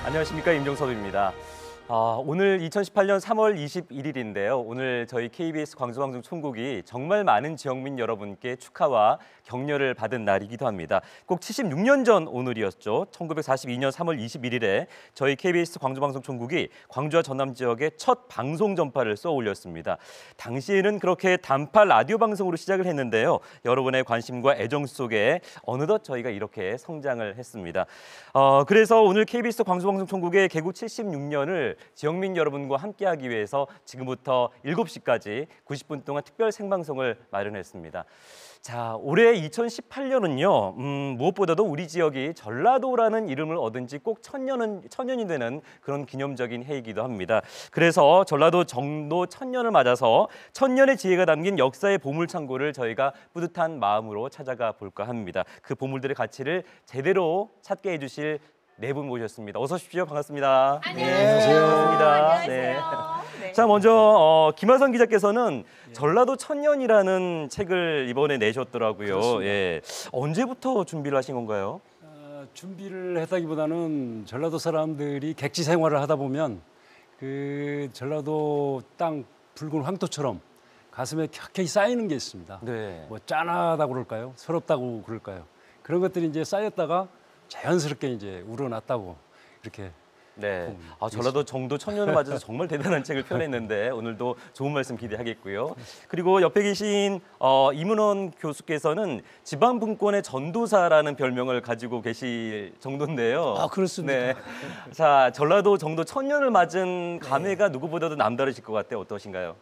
안녕하십니까, 임종섭입니다. 오늘 2018년 3월 21일인데요. 오늘 저희 KBS 광주방송 총국이 정말 많은 지역민 여러분께 축하와 격려를 받은 날이기도 합니다. 꼭 76년 전 오늘이었죠. 1942년 3월 21일에 저희 KBS 광주방송 총국이 광주와 전남 지역에 첫 방송 전파를 쏘아 올렸습니다. 당시에는 그렇게 단파 라디오 방송으로 시작을 했는데요. 여러분의 관심과 애정 속에 어느덧 저희가 이렇게 성장을 했습니다. 그래서 오늘 KBS 광주방송 총국의 개국 76년을 지역민 여러분과 함께하기 위해서 지금부터 7시까지 90분 동안 특별 생방송을 마련했습니다. 자, 올해 2018년은요. 무엇보다도 우리 지역이 전라도라는 이름을 얻은 지 꼭 천년이 되는 그런 기념적인 해이기도 합니다. 그래서 전라도 정도 천년을 맞아서 천년의 지혜가 담긴 역사의 보물창고를 저희가 뿌듯한 마음으로 찾아가 볼까 합니다. 그 보물들의 가치를 제대로 찾게 해주실 네 분 모셨습니다. 어서 오십시오. 반갑습니다. 안녕하세요. 반갑습니다. 안녕하세요. 네. 자, 먼저 김하선 기자께서는 전라도 천년이라는 책을 이번에 내셨더라고요. 예. 언제부터 준비를 하신 건가요? 준비를 했다기보다는 전라도 사람들이 객지 생활을 하다 보면 그 전라도 땅 붉은 황토처럼 가슴에 켜켜이 쌓이는 게 있습니다. 네. 뭐 짠하다고 그럴까요? 서럽다고 그럴까요? 그런 것들이 이제 쌓였다가 자연스럽게 이제 우러났다고 이렇게. 네. 전라도 정도 천년을 맞아서 정말 대단한 책을 펴냈는데 오늘도 좋은 말씀 기대하겠고요. 그리고 옆에 계신 이문원 교수께서는 지방분권의 전도사라는 별명을 가지고 계실 정도인데요. 아, 그렇습니까? 네. 자, 전라도 정도 천년을 맞은 감회가 누구보다도 남다르실 것 같아요. 어떠신가요?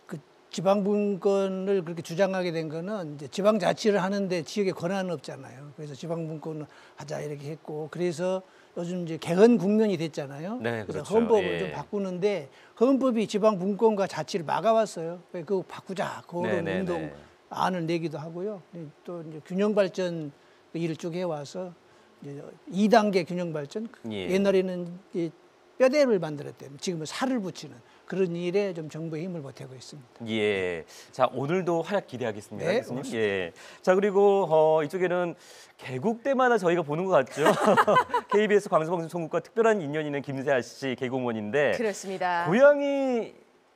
그 지방분권을 그렇게 주장하게 된 거는 이제 지방자치를 하는데 지역에 권한은 없잖아요. 그래서 지방분권을 하자 이렇게 했고, 그래서 요즘 이제 개헌 국면이 됐잖아요. 네, 그래서 그렇죠. 헌법을 예. 좀 바꾸는데 헌법이 지방분권과 자치를 막아왔어요. 그거 바꾸자 그런 네, 운동 네. 안을 내기도 하고요. 또 이제 균형발전 일을 쭉 해와서 이제 2단계 균형발전. 예. 옛날에는 이 뼈대를 만들었대요. 지금은 살을 붙이는 그런 일에 좀 정부의 힘을 보태고 있습니다. 예. 자, 오늘도 활약 기대하겠습니다. 네, 교수님. 예. 자, 그리고 이쪽에는 개국 때마다 저희가 보는 것 같죠. KBS 광주방송 총국과 특별한 인연이 있는 김세아 씨 개국원인데 그렇습니다. 고향이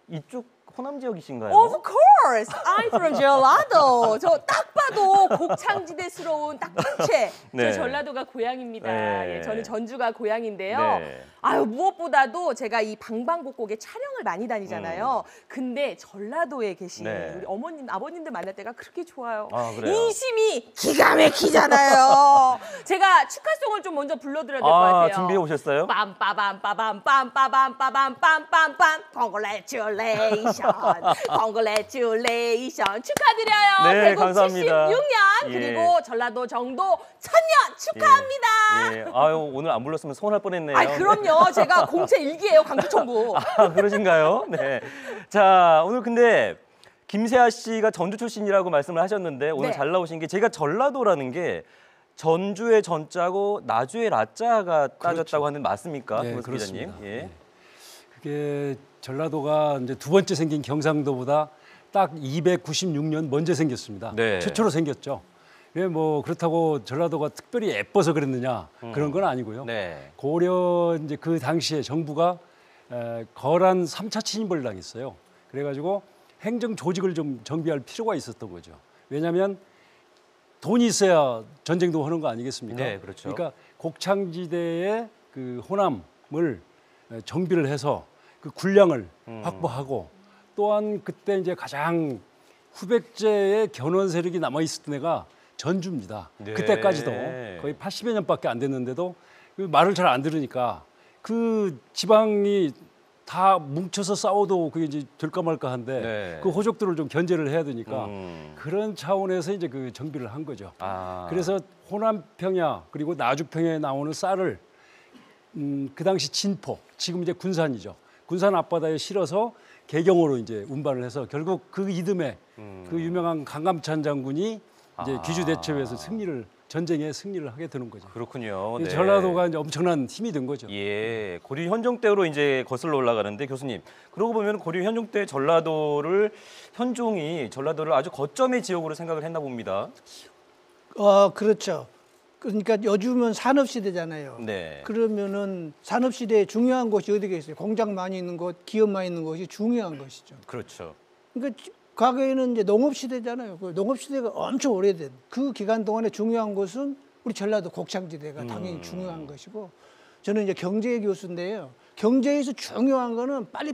이쪽 호남 지역이신가요? Of course, I'm from Gelato. 저 딱 봐도 곡창지대스러운 딱 본체. 네. 저 전라도가 고향입니다. 네. 예, 저는 전주가 고향인데요. 네. 아유, 무엇보다도 제가 이 방방곡곡에 촬영을 많이 다니잖아요. 근데 전라도에 계신 네. 우리 어머님, 아버님들 만날 때가 그렇게 좋아요. 아, 그래요? 인심이 기가 막히잖아요. 제가 축하송을 좀 먼저 불러드려야 될 것 같아요. 준비해 오셨어요? 빰빠밤빠밤빰빰빰빰빰빰빰빰 Congratulations, Congratulations 축하드려요. 네, 개국 감사합니다. 76년 예. 그리고 전라도 정도 1000년 축하합니다. 예. 아유, 오늘 안 불렀으면 서운할 뻔했네요. 아, 그럼요. 제가 공채 일기예요, 강주천구. 아, 그러신가요? 네. 자, 오늘 근데 김세아 씨가 전주 출신이라고 말씀을 하셨는데 오늘 네. 잘 나오신 게 제가 전라도라는 게 전주의 전자고 나주의 라자가 따졌다고 하는 맞습니까? 네, 김은수 기자님. 그렇습니다. 예. 네. 그게 전라도가 이제 두 번째 생긴 경상도보다 딱 296년 먼저 생겼습니다. 네. 최초로 생겼죠. 왜 뭐 그렇다고 전라도가 특별히 예뻐서 그랬느냐 그런 건 아니고요. 네. 고려 이제 그 당시에 정부가 거란 3차 침입을 당했어요. 그래가지고 행정 조직을 좀 정비할 필요가 있었던 거죠. 왜냐하면 돈이 있어야 전쟁도 하는 거 아니겠습니까? 네, 그렇죠. 그러니까 곡창지대의 그 호남을 정비를 해서 그 군량을 확보하고 또한 그때 이제 가장 후백제의 견원 세력이 남아 있었던 데가 전주입니다. 네. 그때까지도 거의 80여 년밖에 안 됐는데도 그 말을 잘 안 들으니까 그 지방이 다 뭉쳐서 싸워도 그게 이제 될까 말까 한데 네. 그 호족들을 좀 견제를 해야 되니까 그런 차원에서 이제 그 정비를 한 거죠. 아. 그래서 호남 평야 그리고 나주 평야에 나오는 쌀을 그 당시 진포, 지금 이제 군산이죠. 군산 앞바다에 실어서 개경으로 이제 운반을 해서 결국 그 이듬해 그 유명한 강감찬 장군이 이제 귀주대첩에서 전쟁에 승리를 하게 되는 거죠. 그렇군요. 네. 전라도가 이제 엄청난 힘이 된 거죠. 예, 고려 현종 때로 이제 거슬러 올라가는데 교수님, 그러고 보면 고려 현종 때 현종이 전라도를 아주 거점의 지역으로 생각을 했나 봅니다. 그렇죠. 그러니까 요즘은 산업 시대잖아요. 네. 그러면은 산업 시대에 중요한 곳이 어디가 있어요? 공장 많이 있는 곳, 기업 많이 있는 곳이 중요한 것이죠. 그렇죠. 그러니까 과거에는 이제 농업 시대잖아요. 그 농업 시대가 엄청 오래된 그 기간 동안에 중요한 것은 우리 전라도 곡창지대가 당연히 중요한 것이고, 저는 이제 경제 교수인데요. 경제에서 중요한 거는 빨리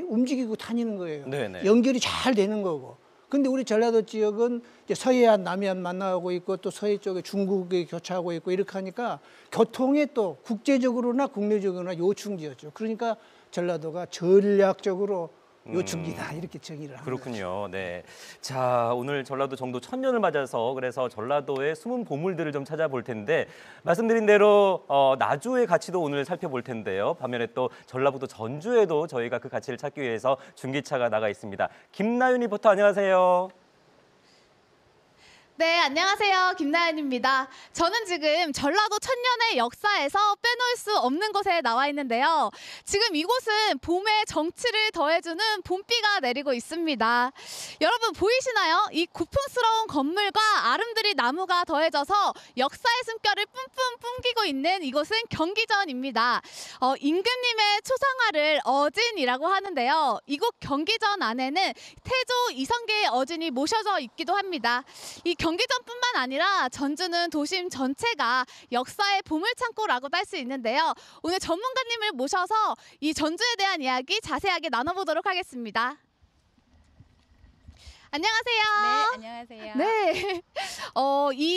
움직이고 다니는 거예요. 네네. 연결이 잘 되는 거고. 근데 우리 전라도 지역은 이제 서해안, 남해안 만나고 있고 또 서해 쪽에 중국에 교차하고 있고 이렇게 하니까 교통에 또 국제적으로나 국내적으로나 요충지였죠. 그러니까 전라도가 전략적으로 요충지다 이렇게 정의를 합니다. 그렇군요. 네. 자, 오늘 전라도 정도 1000년을 맞아서 그래서 전라도의 숨은 보물들을 좀 찾아볼 텐데 말씀드린 대로 나주의 가치도 오늘 살펴볼 텐데요. 반면에 또 전라북도 전주에도 저희가 그 가치를 찾기 위해서 중기차가 나가 있습니다. 김나윤 리포터 안녕하세요. 네, 안녕하세요. 김나연입니다. 저는 지금 전라도 천년의 역사에서 빼놓을 수 없는 곳에 나와 있는데요. 지금 이곳은 봄의 정취를 더해주는 봄비가 내리고 있습니다. 여러분 보이시나요? 이 고풍스러운 건물과 아름드리 나무가 더해져서 역사의 숨결을 뿜뿜 뿜기고 있는 이곳은 경기전입니다. 임금님의 초상화를 어진이라고 하는데요. 이곳 경기전 안에는 태조 이성계의 어진이 모셔져 있기도 합니다. 이 경기전뿐만 아니라 전주는 도심 전체가 역사의 보물창고라고도 할 수 있는데요. 오늘 전문가님을 모셔서 이 전주에 대한 이야기 자세하게 나눠보도록 하겠습니다. 안녕하세요. 네, 안녕하세요. 네.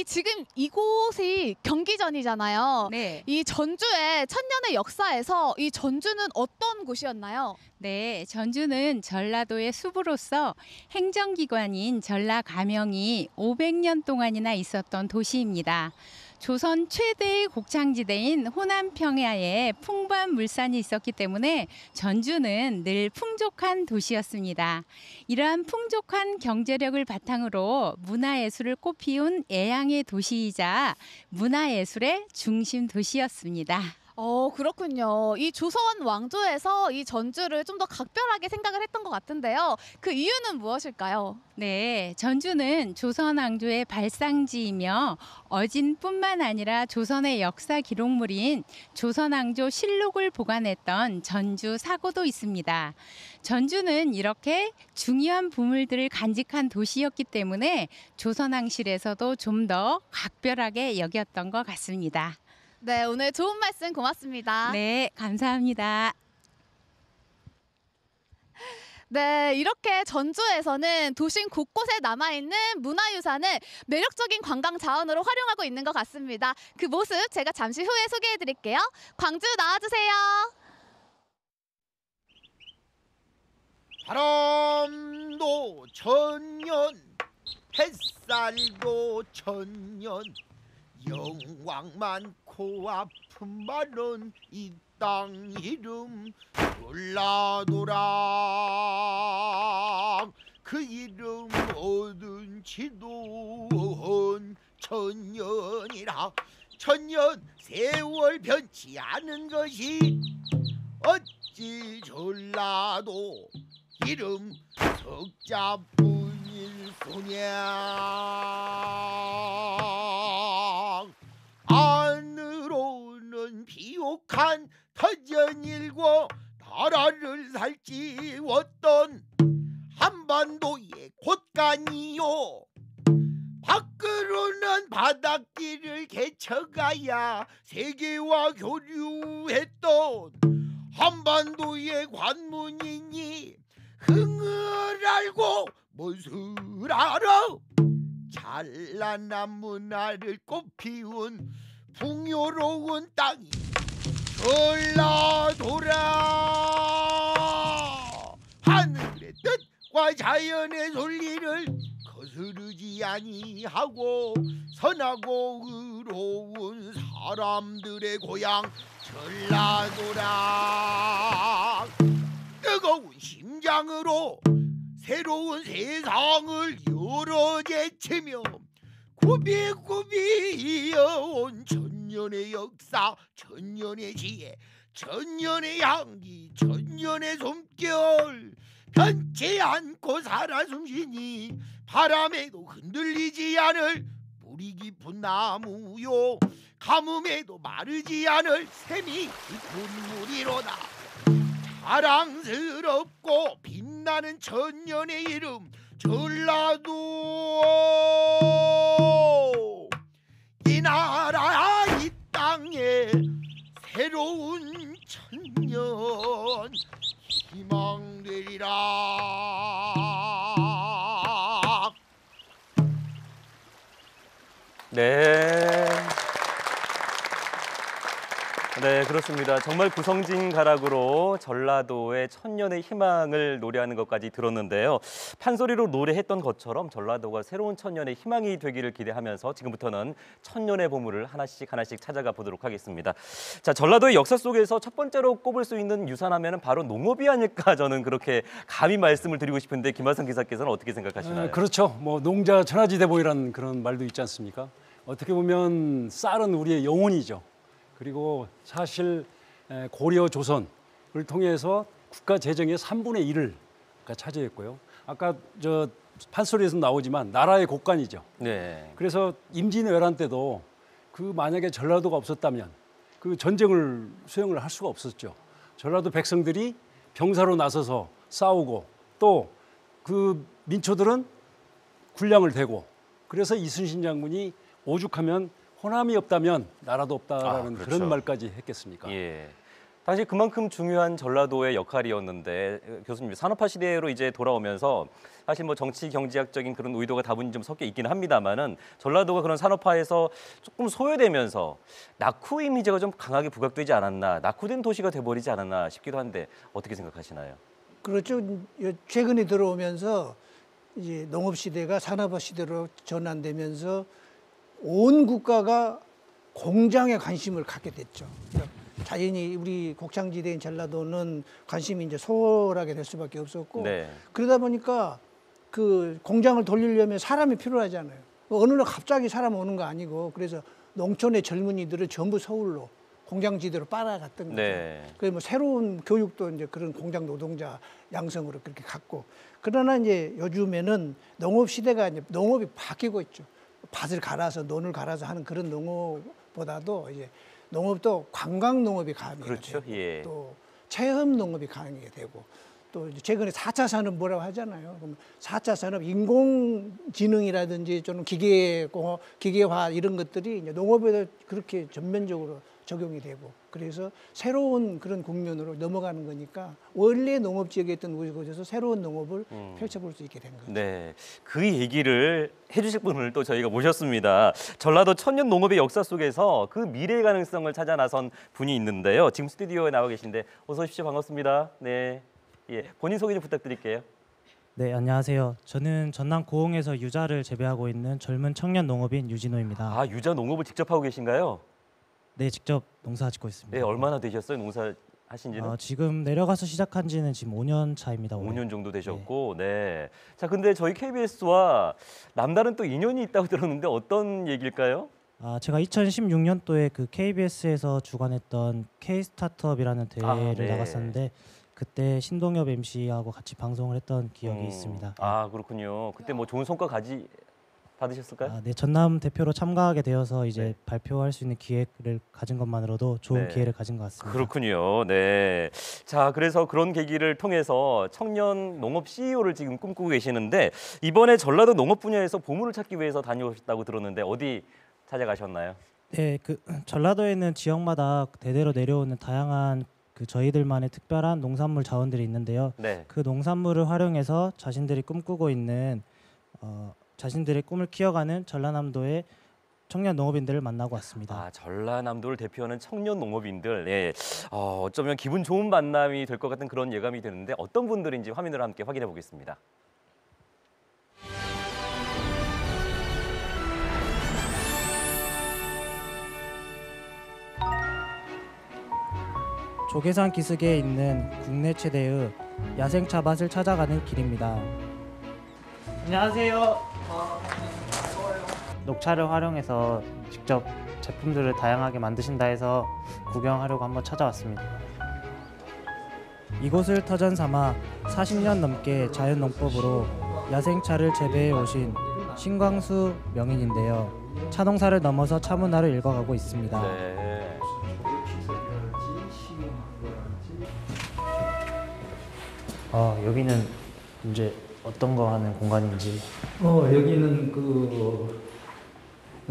지금 이곳이 경기전이잖아요. 네. 이 전주의 천년의 역사에서 이 전주는 어떤 곳이었나요? 네, 전주는 전라도의 수부로서 행정기관인 전라가명이 500년 동안이나 있었던 도시입니다. 조선 최대의 곡창지대인 호남 평야에 풍부한 물산이 있었기 때문에 전주는 늘 풍족한 도시였습니다. 이러한 풍족한 경제력을 바탕으로 문화예술을 꽃피운 애양의 도시이자 문화예술의 중심 도시였습니다. 그렇군요. 이 조선 왕조에서 이 전주를 좀 더 각별하게 생각을 했던 것 같은데요. 그 이유는 무엇일까요? 네, 전주는 조선 왕조의 발상지이며 어진뿐만 아니라 조선의 역사 기록물인 조선 왕조 실록을 보관했던 전주 사고도 있습니다. 전주는 이렇게 중요한 보물들을 간직한 도시였기 때문에 조선왕실에서도 좀 더 각별하게 여겼던 것 같습니다. 네, 오늘 좋은 말씀 고맙습니다. 네, 감사합니다. 네, 이렇게 전주에서는 도심 곳곳에 남아있는 문화유산을 매력적인 관광 자원으로 활용하고 있는 것 같습니다. 그 모습 제가 잠시 후에 소개해드릴게요. 광주 나와주세요. 바람도 천년, 햇살도 천년, 영광 많고 아픔 많은 이 땅 이름 전라도랑 그 이름 뭐든지도 천년이라 천년 세월 변치 않은 것이 어찌 전라도 이름 석자뿐일 소냐. 안으로는 비옥한 터전일고 나라를 살찌웠던 한반도의 곳간이요, 밖으로는 바닷길을 개척하여 세계와 교류했던 한반도의 관문이니 흥을 알고 무엇을 알아. 찬란한 문화를 꽃피운 풍요로운 땅이 전라도라. 하늘의 뜻과 자연의 논리를 거스르지 아니하고 선하고 의로운 사람들의 고향 전라도라. 뜨거운 심장으로 새로운 세상을 열어제치며 굽이굽이 이어온 천년의 역사, 천년의 지혜, 천년의 향기, 천년의 숨결 변치 않고 살아 숨쉬니 바람에도 흔들리지 않을 뿌리 깊은 나무요 가뭄에도 마르지 않을 샘이 깊은 물이로다. 자랑스럽고 빛나는 천년의 이름 전라도. 이 나라 이 땅에 새로운 천년 희망되리라. 네. 네, 그렇습니다. 정말 구성진 가락으로 전라도의 천년의 희망을 노래하는 것까지 들었는데요. 판소리로 노래했던 것처럼 전라도가 새로운 천년의 희망이 되기를 기대하면서 지금부터는 천년의 보물을 하나씩 찾아가 보도록 하겠습니다. 자, 전라도의 역사 속에서 첫 번째로 꼽을 수 있는 유산하면은 바로 농업이 아닐까 저는 그렇게 감히 말씀을 드리고 싶은데 김하성 기사께서는 어떻게 생각하시나요? 그렇죠. 뭐 농자 천하지대보이라는 그런 말도 있지 않습니까? 어떻게 보면 쌀은 우리의 영혼이죠. 그리고 사실 고려 조선을 통해서 국가 재정의 3분의 1을 차지했고요. 아까 저 판소리에서 나오지만 나라의 곳간이죠. 네. 그래서 임진왜란 때도 그 만약에 전라도가 없었다면 그 전쟁을 수행을 할 수가 없었죠. 전라도 백성들이 병사로 나서서 싸우고 또 그 민초들은 군량을 대고 그래서 이순신 장군이 오죽하면 호남이 없다면 나라도 없다라는 그렇죠. 그런 말까지 했겠습니까? 예. 당시 그만큼 중요한 전라도의 역할이었는데 교수님 산업화 시대로 이제 돌아오면서 사실 뭐 정치 경제학적인 그런 의도가 다분히 좀 섞여 있기는 합니다만은 전라도가 그런 산업화에서 조금 소외되면서 낙후 이미지가 좀 강하게 부각되지 않았나, 낙후된 도시가 돼버리지 않았나 싶기도 한데 어떻게 생각하시나요? 그렇죠. 최근에 들어오면서 이제 농업 시대가 산업화 시대로 전환되면서 온 국가가 공장에 관심을 갖게 됐죠. 그러니까 자연히 우리 곡창지대인 전라도는 관심이 이제 소홀하게 될 수밖에 없었고 네. 그러다 보니까 그 공장을 돌리려면 사람이 필요하잖아요. 어느 날 갑자기 사람 오는 거 아니고 그래서 농촌의 젊은이들을 전부 서울로 공장지대로 빨아갔던 거죠. 네. 그래서 뭐 새로운 교육도 이제 그런 공장 노동자 양성으로 그렇게 갔고 그러나 이제 요즘에는 농업 시대가 이제 농업이 바뀌고 있죠. 밭을 갈아서 논을 갈아서 하는 그런 농업보다도 이제 농업도 관광 농업이 가능하게 그렇죠. 되고 예. 또 체험 농업이 가능하게 되고 또 이제 최근에 4차 산업 뭐라고 하잖아요. 그럼 4차 산업 인공지능이라든지 좀 기계화 이런 것들이 이제 농업에도 그렇게 전면적으로 적용이 되고 그래서 새로운 그런 국면으로 넘어가는 거니까 원래 농업 지역에 있던 우리 곳에서 새로운 농업을 펼쳐볼 수 있게 된 거죠. 네, 그 얘기를 해주실 분을 또 저희가 모셨습니다. 전라도 천년 농업의 역사 속에서 그 미래의 가능성을 찾아 나선 분이 있는데요. 지금 스튜디오에 나와 계신데 어서 오십시오. 반갑습니다. 네, 예, 본인 소개 좀 부탁드릴게요. 네, 안녕하세요. 저는 전남 고흥에서 유자를 재배하고 있는 젊은 청년 농업인 유진호입니다. 아, 유자 농업을 직접 하고 계신가요? 네, 직접 농사 짓고 있습니다. 네, 얼마나 되셨어요? 농사 하신지는? 지금 내려가서 시작한 지는 지금 5년 차입니다. 올해. 5년 정도 되셨고, 네. 자, 근데 저희 KBS와 남다른 또 인연이 있다고 들었는데 어떤 얘기일까요? 제가 2016년도에 그 KBS에서 주관했던 K-스타트업이라는 대회를 네. 나갔었는데 그때 신동엽 MC하고 같이 방송을 했던 기억이 있습니다. 아, 그렇군요. 그때 뭐 좋은 성과 받으셨을까요? 네, 전남 대표로 참가하게 되어서 이제 네. 발표할 수 있는 기회를 가진 것만으로도 좋은 네. 기회를 가진 것 같습니다. 그렇군요. 네. 자, 그래서 그런 계기를 통해서 청년 농업 CEO를 지금 꿈꾸고 계시는데 이번에 전라도 농업 분야에서 보물을 찾기 위해서 다녀오셨다고 들었는데 어디 찾아가셨나요? 네, 그 전라도에 있는 지역마다 대대로 내려오는 다양한 그 저희들만의 특별한 농산물 자원들이 있는데요. 네. 그 농산물을 활용해서 자신들이 꿈꾸고 있는 자신들의 꿈을 키워가는 전라남도의 청년 농업인들을 만나고 왔습니다. 아, 전라남도를 대표하는 청년 농업인들. 예. 어쩌면 기분 좋은 만남이 될 것 같은 그런 예감이 드는데 어떤 분들인지 화면으로 함께 확인해 보겠습니다. 조계산 기슭에 있는 국내 최대의 야생차 밭을 찾아가는 길입니다. 안녕하세요. 녹차를 활용해서 직접 제품들을 다양하게 만드신다 해서 구경하려고 한번 찾아왔습니다. 이곳을 터전 삼아 40년 넘게 자연농법으로 야생차를 재배해 오신 신광수 명인인데요. 차 농사를 넘어서 차 문화를 읽어가고 있습니다. 네. 여기는 이제 어떤 거 하는 공간인지. 여기는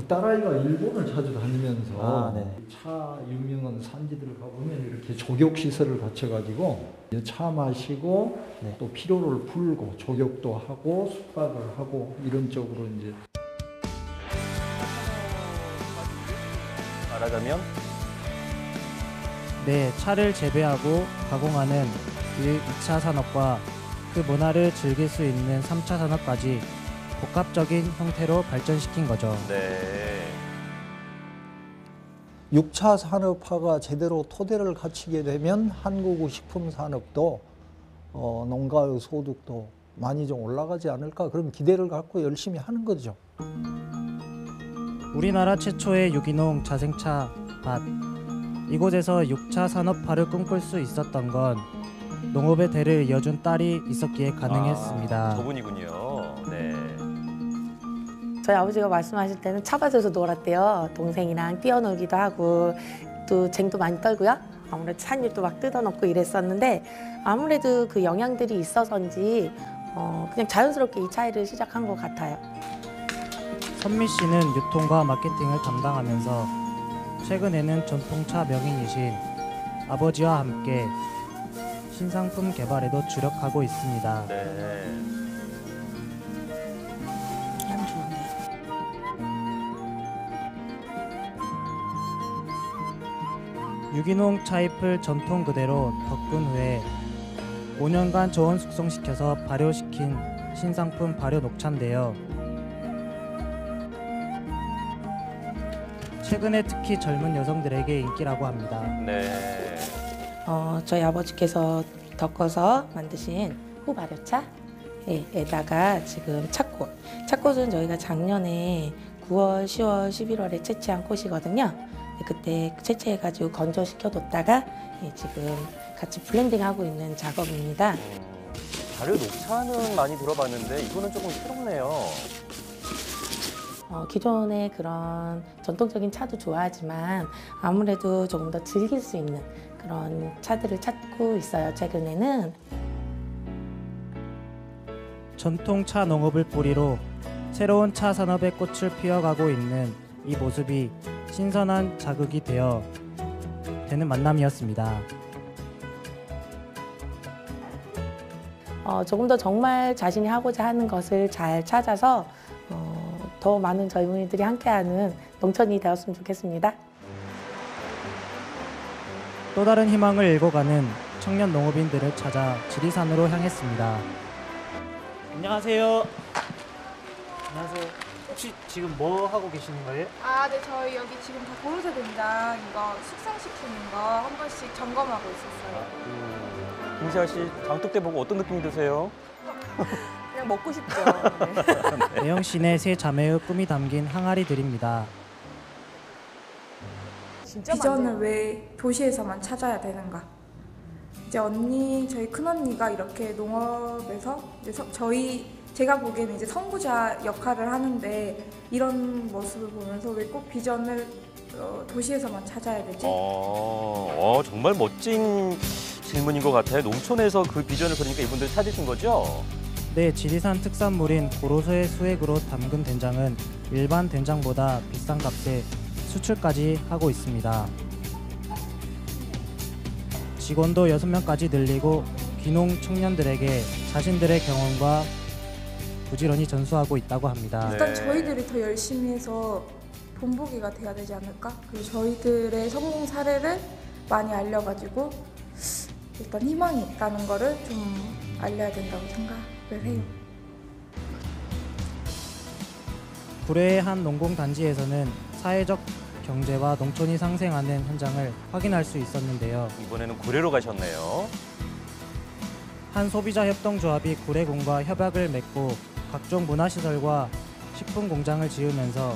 딸아이가 일본을 자주 다니면서 네. 차 유명한 산지들을 가보면 이렇게 족욕 시설을 갖춰가지고 차 마시고 네. 또 피로를 풀고 족욕도 하고 숙박을 하고 이런 쪽으로 이제 말하자면 네, 차를 재배하고 가공하는 2차 산업과 그 문화를 즐길 수 있는 3차 산업까지 복합적인 형태로 발전시킨 거죠. 네. 6차 산업화가 제대로 토대를 갖추게 되면 한국 식품 산업도 농가의 소득도 많이 좀 올라가지 않을까 그런 기대를 갖고 열심히 하는 거죠. 우리나라 최초의 유기농 자생차 밭. 이곳에서 6차 산업화를 꿈꿀 수 있었던 건 농업의 대를 이어준 딸이 있었기에 가능했습니다. 저분이군요. 네. 저희 아버지가 말씀하실 때는 차밭에서 놀았대요. 동생이랑 뛰어놀기도 하고 또 쟁도 많이 떨고요. 아무래도 산일도 막 뜯어놓고 이랬었는데 아무래도 그 영향들이 있어서인지 그냥 자연스럽게 이 차이를 시작한 것 같아요. 선미 씨는 유통과 마케팅을 담당하면서 최근에는 전통차 명인이신 아버지와 함께 신상품 개발에도 주력하고 있습니다. 네. 참 좋은데. 유기농 차잎을 전통 그대로 덮은 후에 5년간 저온 숙성시켜서 발효시킨 신상품 발효 녹차인데요. 최근에 특히 젊은 여성들에게 인기라고 합니다. 네. 저희 아버지께서 덮어서 만드신 후발효차에다가 지금 찻꽃은 저희가 작년에 9월, 10월, 11월에 채취한 꽃이거든요. 그때 채취해가지고 건조시켜뒀다가 지금 같이 블렌딩하고 있는 작업입니다. 발효 녹차는 많이 들어봤는데 이거는 조금 새롭네요. 기존의 그런 전통적인 차도 좋아하지만 아무래도 조금 더 즐길 수 있는 그런 차들을 찾고 있어요, 최근에는. 전통 차 농업을 뿌리로 새로운 차 산업의 꽃을 피워가고 있는 이 모습이 신선한 자극이 되는 만남이었습니다. 조금 더 정말 자신이 하고자 하는 것을 잘 찾아서 더 많은 젊은이들이 함께하는 농촌이 되었으면 좋겠습니다. 또 다른 희망을 일궈가는 청년 농업인들을 찾아 지리산으로 향했습니다. 안녕하세요. 안녕하세요. 혹시 지금 뭐 하고 계시는 거예요? 네, 저희 여기 지금 다 보르세 된장 이거 숙성시키는 거 한 번씩 점검하고 있었어요. 김시아 씨 장독대 보고 어떤 느낌이 드세요? 그냥 먹고 싶죠. 네. 매형신의 세 자매의 꿈이 담긴 항아리들입니다. 진짜 비전을 많네요. 왜 도시에서만 찾아야 되는가? 이제 저희 큰 언니가 이렇게 농업에서 이제 제가 보기에는 이제 선구자 역할을 하는데 이런 모습을 보면서 왜 꼭 비전을 도시에서만 찾아야 되지? 정말 멋진 질문인 것 같아요. 농촌에서 그 비전을 그러니까 이분들 찾으신 거죠? 네, 지리산 특산물인 고로쇠 수액으로 담근 된장은 일반 된장보다 비싼 값에 수출까지 하고 있습니다. 직원도 6명까지 늘리고 귀농 청년들에게 자신들의 경험과 부지런히 전수하고 있다고 합니다. 일단 저희들이 더 열심히 해서 본보기가 돼야 되지 않을까? 그리고 저희들의 성공 사례를 많이 알려가지고 일단 희망이 있다는 거를 좀 알려야 된다고 생각을 해요. 구례의 한 농공단지에서는 사회적 경제와 농촌이 상생하는 현장을 확인할 수 있었는데요. 이번에는 구례로 가셨네요. 한 소비자 협동조합이 구례군과 협약을 맺고 각종 문화시설과 식품 공장을 지으면서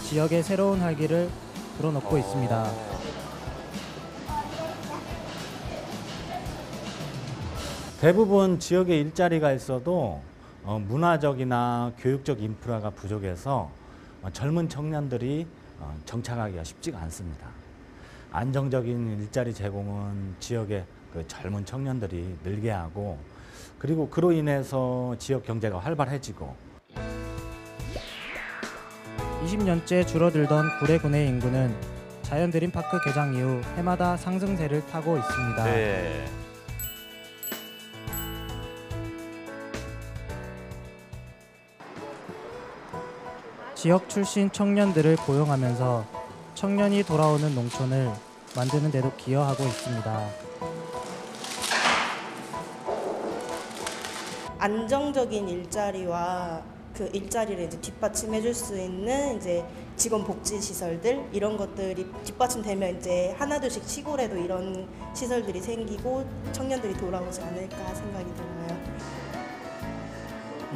지역의 새로운 활기를 불어넣고 있습니다. 대부분 지역에 일자리가 있어도 문화적이나 교육적 인프라가 부족해서 젊은 청년들이 정착하기가 쉽지가 않습니다. 안정적인 일자리 제공은 지역의 그 젊은 청년들이 늘게 하고 그리고 그로 인해서 지역 경제가 활발해지고 20년째 줄어들던 구례군의 인구는 자연 드림파크 개장 이후 해마다 상승세를 타고 있습니다. 네. 지역 출신 청년들을 고용하면서 청년이 돌아오는 농촌을 만드는 데도 기여하고 있습니다. 안정적인 일자리와 그 일자리를 이제 뒷받침해줄 수 있는 이제 직원 복지 시설들 이런 것들이 뒷받침되면 이제 하나둘씩 시골에도 이런 시설들이 생기고 청년들이 돌아오지 않을까 생각이 들어요.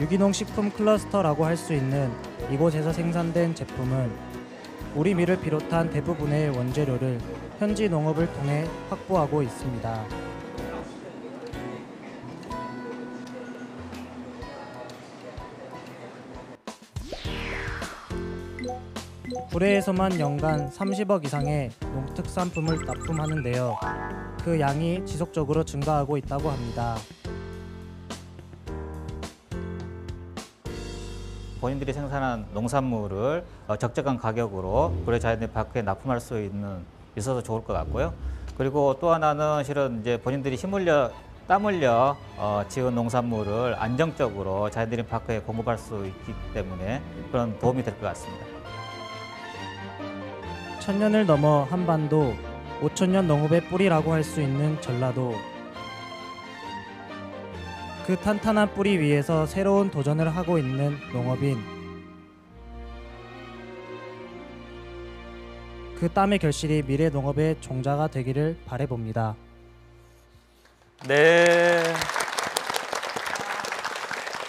유기농 식품 클러스터라고 할 수 있는 이곳에서 생산된 제품은 우리 밀을 비롯한 대부분의 원재료를 현지 농업을 통해 확보하고 있습니다. 구례에서만 연간 30억 이상의 농특산품을 납품하는데요. 그 양이 지속적으로 증가하고 있다고 합니다. 본인들이 생산한 농산물을 적정한 가격으로 구례 자연드림파크에 납품할 수 있어서 좋을 것 같고요. 그리고 또 하나는 실은 이제 본인들이 힘 흘려 땀 흘려 지은 농산물을 안정적으로 자연드림파크에 공급할 수 있기 때문에 그런 도움이 될 것 같습니다. 천년을 넘어 한반도 5천년 농업의 뿌리라고 할 수 있는 전라도. 그 탄탄한 뿌리 위에서 새로운 도전을 하고 있는 농업인. 그 땀의 결실이 미래 농업의 종자가 되기를 바라봅니다. 네.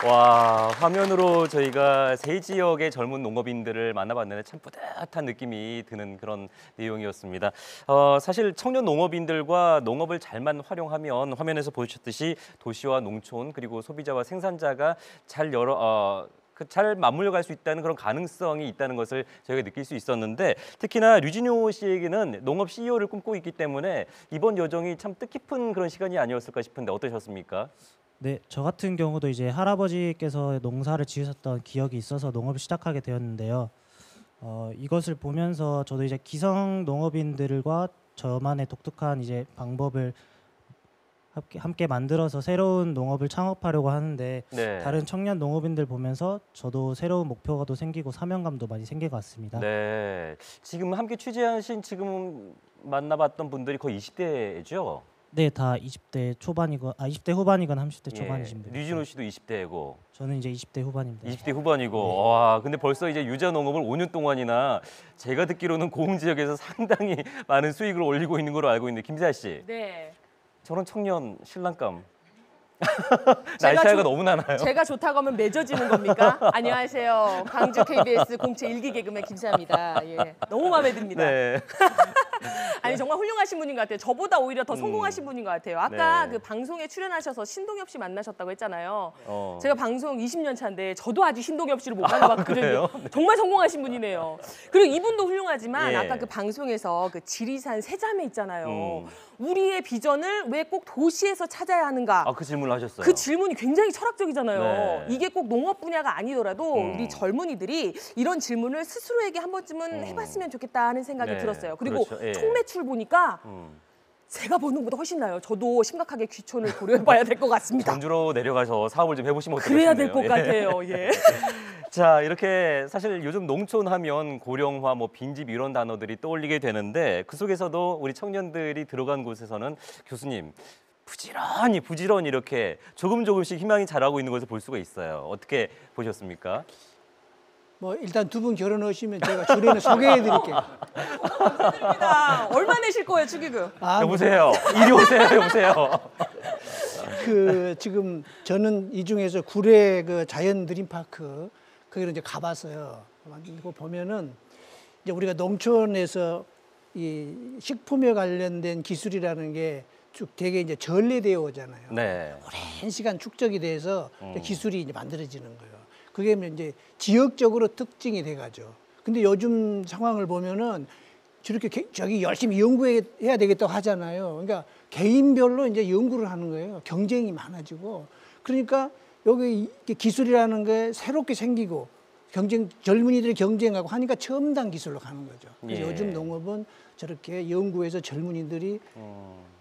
와, 화면으로 저희가 세 지역의 젊은 농업인들을 만나봤는데 참 뿌듯한 느낌이 드는 그런 내용이었습니다. 사실 청년 농업인들과 농업을 잘만 활용하면 화면에서 보셨듯이 도시와 농촌 그리고 소비자와 생산자가 잘 맞물려갈 수 있다는 그런 가능성이 있다는 것을 저희가 느낄 수 있었는데 특히나 류진효 씨에게는 농업 CEO를 꿈꾸고 있기 때문에 이번 여정이 참 뜻깊은 그런 시간이 아니었을까 싶은데 어떠셨습니까? 네, 저 같은 경우도 이제 할아버지께서 농사를 지으셨던 기억이 있어서 농업을 시작하게 되었는데요. 이것을 보면서 저도 이제 기성 농업인들과 저만의 독특한 이제 방법을 함께 만들어서 새로운 농업을 창업하려고 하는데 네. 다른 청년 농업인들 보면서 저도 새로운 목표가 또 생기고 사명감도 많이 생긴 것 같습니다. 네, 지금 함께 취재하신 지금 만나봤던 분들이 거의 20대죠? 네, 다 20대 초반이고 20대 후반이건 30대 초반이신 분들. 류진호 씨도 20대고. 저는 이제 20대 후반입니다. 20대 후반이고. 네. 와, 근데 벌써 이제 유자 농업을 5년 동안이나 제가 듣기로는 고흥 지역에서 상당히 많은 수익을 올리고 있는 걸로 알고 있는데 김세아 씨. 네. 저런 청년 신랑감. 나이 차이가 너무 나나요? 제가 좋다고 하면 맺어지는 겁니까? 안녕하세요. 광주 KBS 공채 1기 개그맨 김세아입니다. 예. 너무 마음에 듭니다. 네. 아니 정말 훌륭하신 분인 것 같아요. 저보다 오히려 더 성공하신 분인 것 같아요. 아까 네. 그 방송에 출연하셔서 신동엽 씨 만나셨다고 했잖아요. 제가 방송 20년 차인데 저도 아직 신동엽 씨를 못 만나봤거든요. 그래요? 정말 성공하신 분이네요. 그리고 이분도 훌륭하지만 예. 아까 그 방송에서 그 지리산 세자매 있잖아요. 우리의 비전을 왜 꼭 도시에서 찾아야 하는가? 그 질문을 하셨어요. 그 질문이 굉장히 철학적이잖아요. 네. 이게 꼭 농업 분야가 아니더라도 우리 젊은이들이 이런 질문을 스스로에게 한 번쯤은 해봤으면 좋겠다 하는 생각이 네. 들었어요. 그리고 그렇죠. 예. 총매출 보니까 제가 버는 것보다 훨씬 나요. 저도 심각하게 귀촌을 고려해봐야 될 것 같습니다. 전주로 내려가서 사업을 좀 해보시면 어떨까 그래야 싶네요. 될 것 같아요. 예. 자, 이렇게 사실 요즘 농촌 하면 고령화, 빈집 이런 단어들이 떠올리게 되는데 그 속에서도 우리 청년들이 들어간 곳에서는 교수님 부지런히 이렇게 조금씩 희망이 자라고 있는 것을 볼 수가 있어요. 어떻게 보셨습니까? 일단 두 분 결혼하시면 제가 주례는 소개해드릴게요. 감사드립니다. 얼마 내실 거예요, 축의금? 여보세요. 이리 오세요, 여보세요. 지금 저는 이 중에서 구례 그 자연 드림파크 거기를 이제 가봤어요. 그거 보면은 이제 우리가 농촌에서 이 식품에 관련된 기술이라는 게 쭉 되게 이제 전래되어 오잖아요. 네. 오랜 시간 축적이 돼서 기술이 이제 만들어지는 거예요. 그게 이제 지역적으로 특징이 돼가죠. 근데 요즘 상황을 보면은 저렇게 저기 열심히 연구해야 되겠다고 하잖아요. 그러니까 개인별로 이제 연구를 하는 거예요. 경쟁이 많아지고. 그러니까 여기 기술이라는 게 새롭게 생기고 젊은이들이 경쟁하고 하니까 첨단 기술로 가는 거죠. 그래서 예. 요즘 농업은 저렇게 연구해서 젊은이들이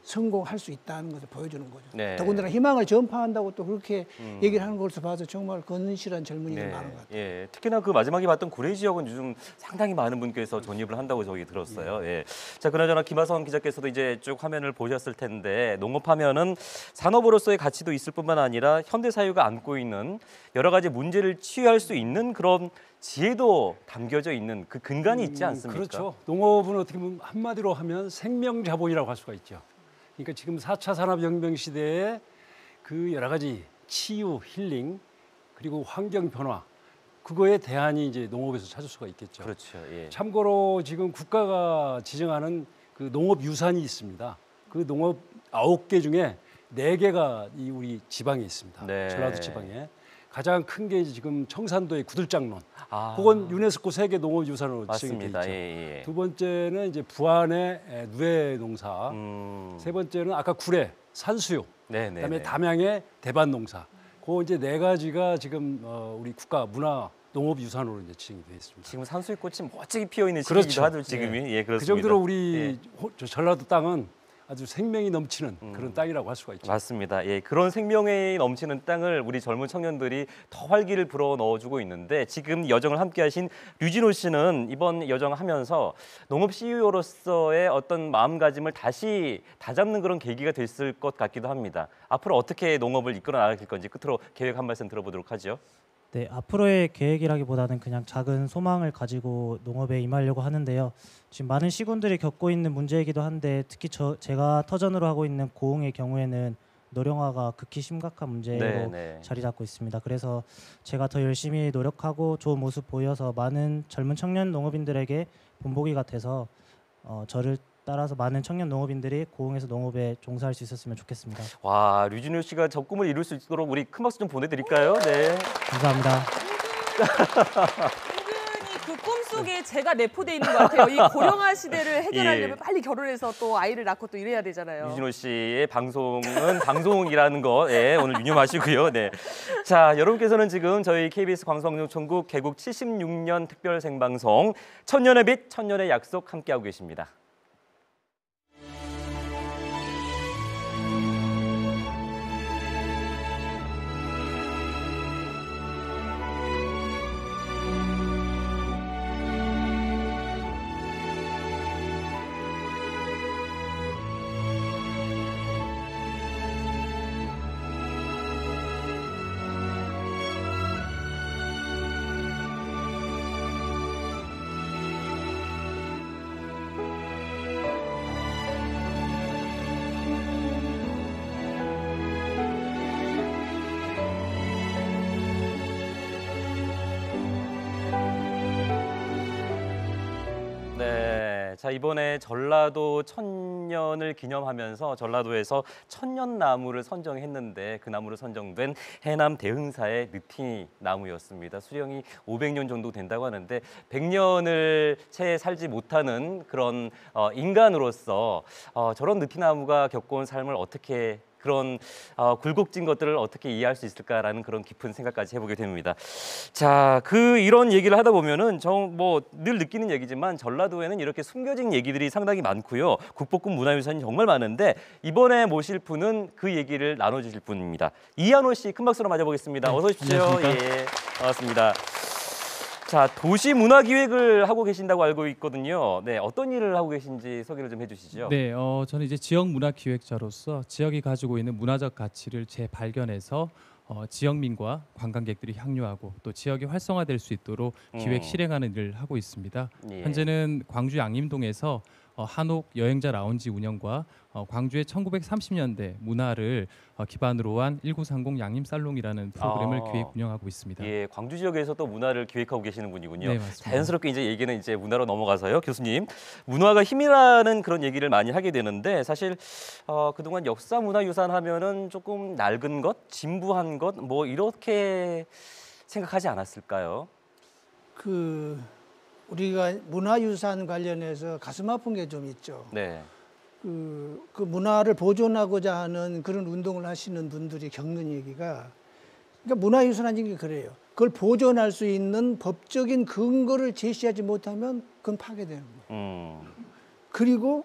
성공할 수 있다는 것을 보여주는 거죠. 네. 더군다나 희망을 전파한다고 또 그렇게 얘기를 하는 것을 봐서 정말 건실한 젊은이들 많은 것 같아요. 예, 특히나 그 마지막에 봤던 구례 지역은 요즘 상당히 많은 분께서 전입을 한다고 저기 들었어요. 예. 자, 그나저나 김하성 기자께서도 이제 쭉 화면을 보셨을 텐데 농업하면은 산업으로서의 가치도 있을 뿐만 아니라 현대 사회가 안고 있는 여러 가지 문제를 치유할 수 있는 그런 지혜도 담겨져 있는 그 근간이 있지 않습니까? 그렇죠. 농업은 어떻게 보면 한마디로 하면 생명자본이라고 할 수가 있죠. 그러니까 지금 4차 산업혁명 시대에 그 여러 가지 치유, 힐링, 그리고 환경 변화, 그거에 대안이 이제 농업에서 찾을 수가 있겠죠. 그렇죠. 예. 참고로 지금 국가가 지정하는 그 농업 유산이 있습니다. 그 농업 9개 중에 4개가 이 우리 지방에 있습니다. 네. 전라도 지방에. 가장 큰 게 지금 청산도의 구들장론. 그건 유네스코 세계 농업 유산으로 지정이 돼 있죠. 예. 두 번째는 이제 부안의 누에 농사. 세 번째는 아까 구례 산수육. 그다음에 담양의 대반 농사. 그 이제 4가지가 지금 우리 국가 문화 농업 유산으로 이제 지정이 되어 있습니다. 지금 산수유꽃이 멋지게 피어 있는 시기이기도 하죠, 지금이. 예, 그렇습니다. 그 정도로 우리 전라도 땅은 아주 생명이 넘치는 그런 땅이라고 할 수가 있죠. 맞습니다. 예, 그런 생명이 넘치는 땅을 우리 젊은 청년들이 더 활기를 불어 넣어주고 있는데 지금 여정을 함께하신 류진호 씨는 이번 여정을 하면서 농업 CEO로서의 어떤 마음가짐을 다시 다잡는 그런 계기가 됐을 것 같기도 합니다. 앞으로 어떻게 농업을 이끌어 나갈 건지 끝으로 계획 한 말씀 들어보도록 하죠. 네, 앞으로의 계획이라기보다는 그냥 작은 소망을 가지고 농업에 임하려고 하는데요. 지금 많은 시군들이 겪고 있는 문제이기도 한데 특히 제가 터전으로 하고 있는 고흥의 경우에는 노령화가 극히 심각한 문제로 자리 잡고 있습니다. 그래서 제가 더 열심히 노력하고 좋은 모습 보여서 많은 젊은 청년 농업인들에게 본보기가 돼서 저를 따라서 많은 청년 농업인들이 고흥에서 농업에 종사할 수 있었으면 좋겠습니다. 와, 류진호 씨가 저 꿈을 이룰 수 있도록 우리 큰 박수 좀 보내드릴까요? 네. 감사합니다. 은근히 그 꿈속에 제가 내포돼 있는 것 같아요. 이 고령화 시대를 해결하려면 빨리 결혼해서 또 아이를 낳고 또 이래야 되잖아요. 류진호 씨의 방송은 방송이라는 거 오늘 유념하시고요. 네. 자, 여러분께서는 지금 저희 KBS 광주방송 전국 개국 76년 특별 생방송 천년의 빛, 천년의 약속 함께하고 계십니다. 자, 이번에 전라도 천년을 기념하면서 전라도에서 천년나무를 선정했는데 그 나무로 선정된 해남 대흥사의 느티 나무였습니다. 수령이 500년 정도 된다고 하는데 100년을 채 살지 못하는 그런 인간으로서 저런 느티나무가 겪어온 삶을 어떻게 그런 굴곡진 것들을 어떻게 이해할 수 있을까라는 그런 깊은 생각까지 해보게 됩니다. 자, 이런 얘기를 하다 보면은 늘 느끼는 얘기지만 전라도에는 이렇게 숨겨진 얘기들이 상당히 많고요. 국보급 문화유산이 정말 많은데 이번에 모실 분은 그 얘기를 나눠주실 분입니다. 이한호 씨 큰 박수로 맞아보겠습니다. 어서 오십시오. 예, 반갑습니다. 자, 도시 문화 기획을 하고 계신다고 알고 있거든요. 네, 어떤 일을 하고 계신지 소개를 좀 해주시죠. 네, 저는 이제 지역 문화 기획자로서 지역이 가지고 있는 문화적 가치를 재발견해서 지역민과 관광객들이 향유하고 또 지역이 활성화될 수 있도록 기획 실행하는 일을 하고 있습니다. 예. 현재는 광주 양림동에서 한옥 여행자 라운지 운영과 광주의 1930년대 문화를 기반으로 한 1930 양림살롱이라는 프로그램을 기획 운영하고 있습니다. 예, 광주 지역에서 또 문화를 기획하고 계시는 분이군요. 네, 맞습니다. 자연스럽게 이제 얘기는 이제 문화로 넘어가서요. 교수님, 문화가 힘이라는 그런 얘기를 많이 하게 되는데 사실 그동안 역사 문화유산 하면은 조금 낡은 것, 진부한 것 뭐 이렇게 생각하지 않았을까요? 우리가 문화유산 관련해서 가슴 아픈 게 좀 있죠. 네. 그 문화를 보존하고자 하는 그런 운동을 하시는 분들이 겪는 얘기가, 그러니까 문화유산이라는 게 그래요. 그걸 보존할 수 있는 법적인 근거를 제시하지 못하면 그건 파괴되는 거예요. 그리고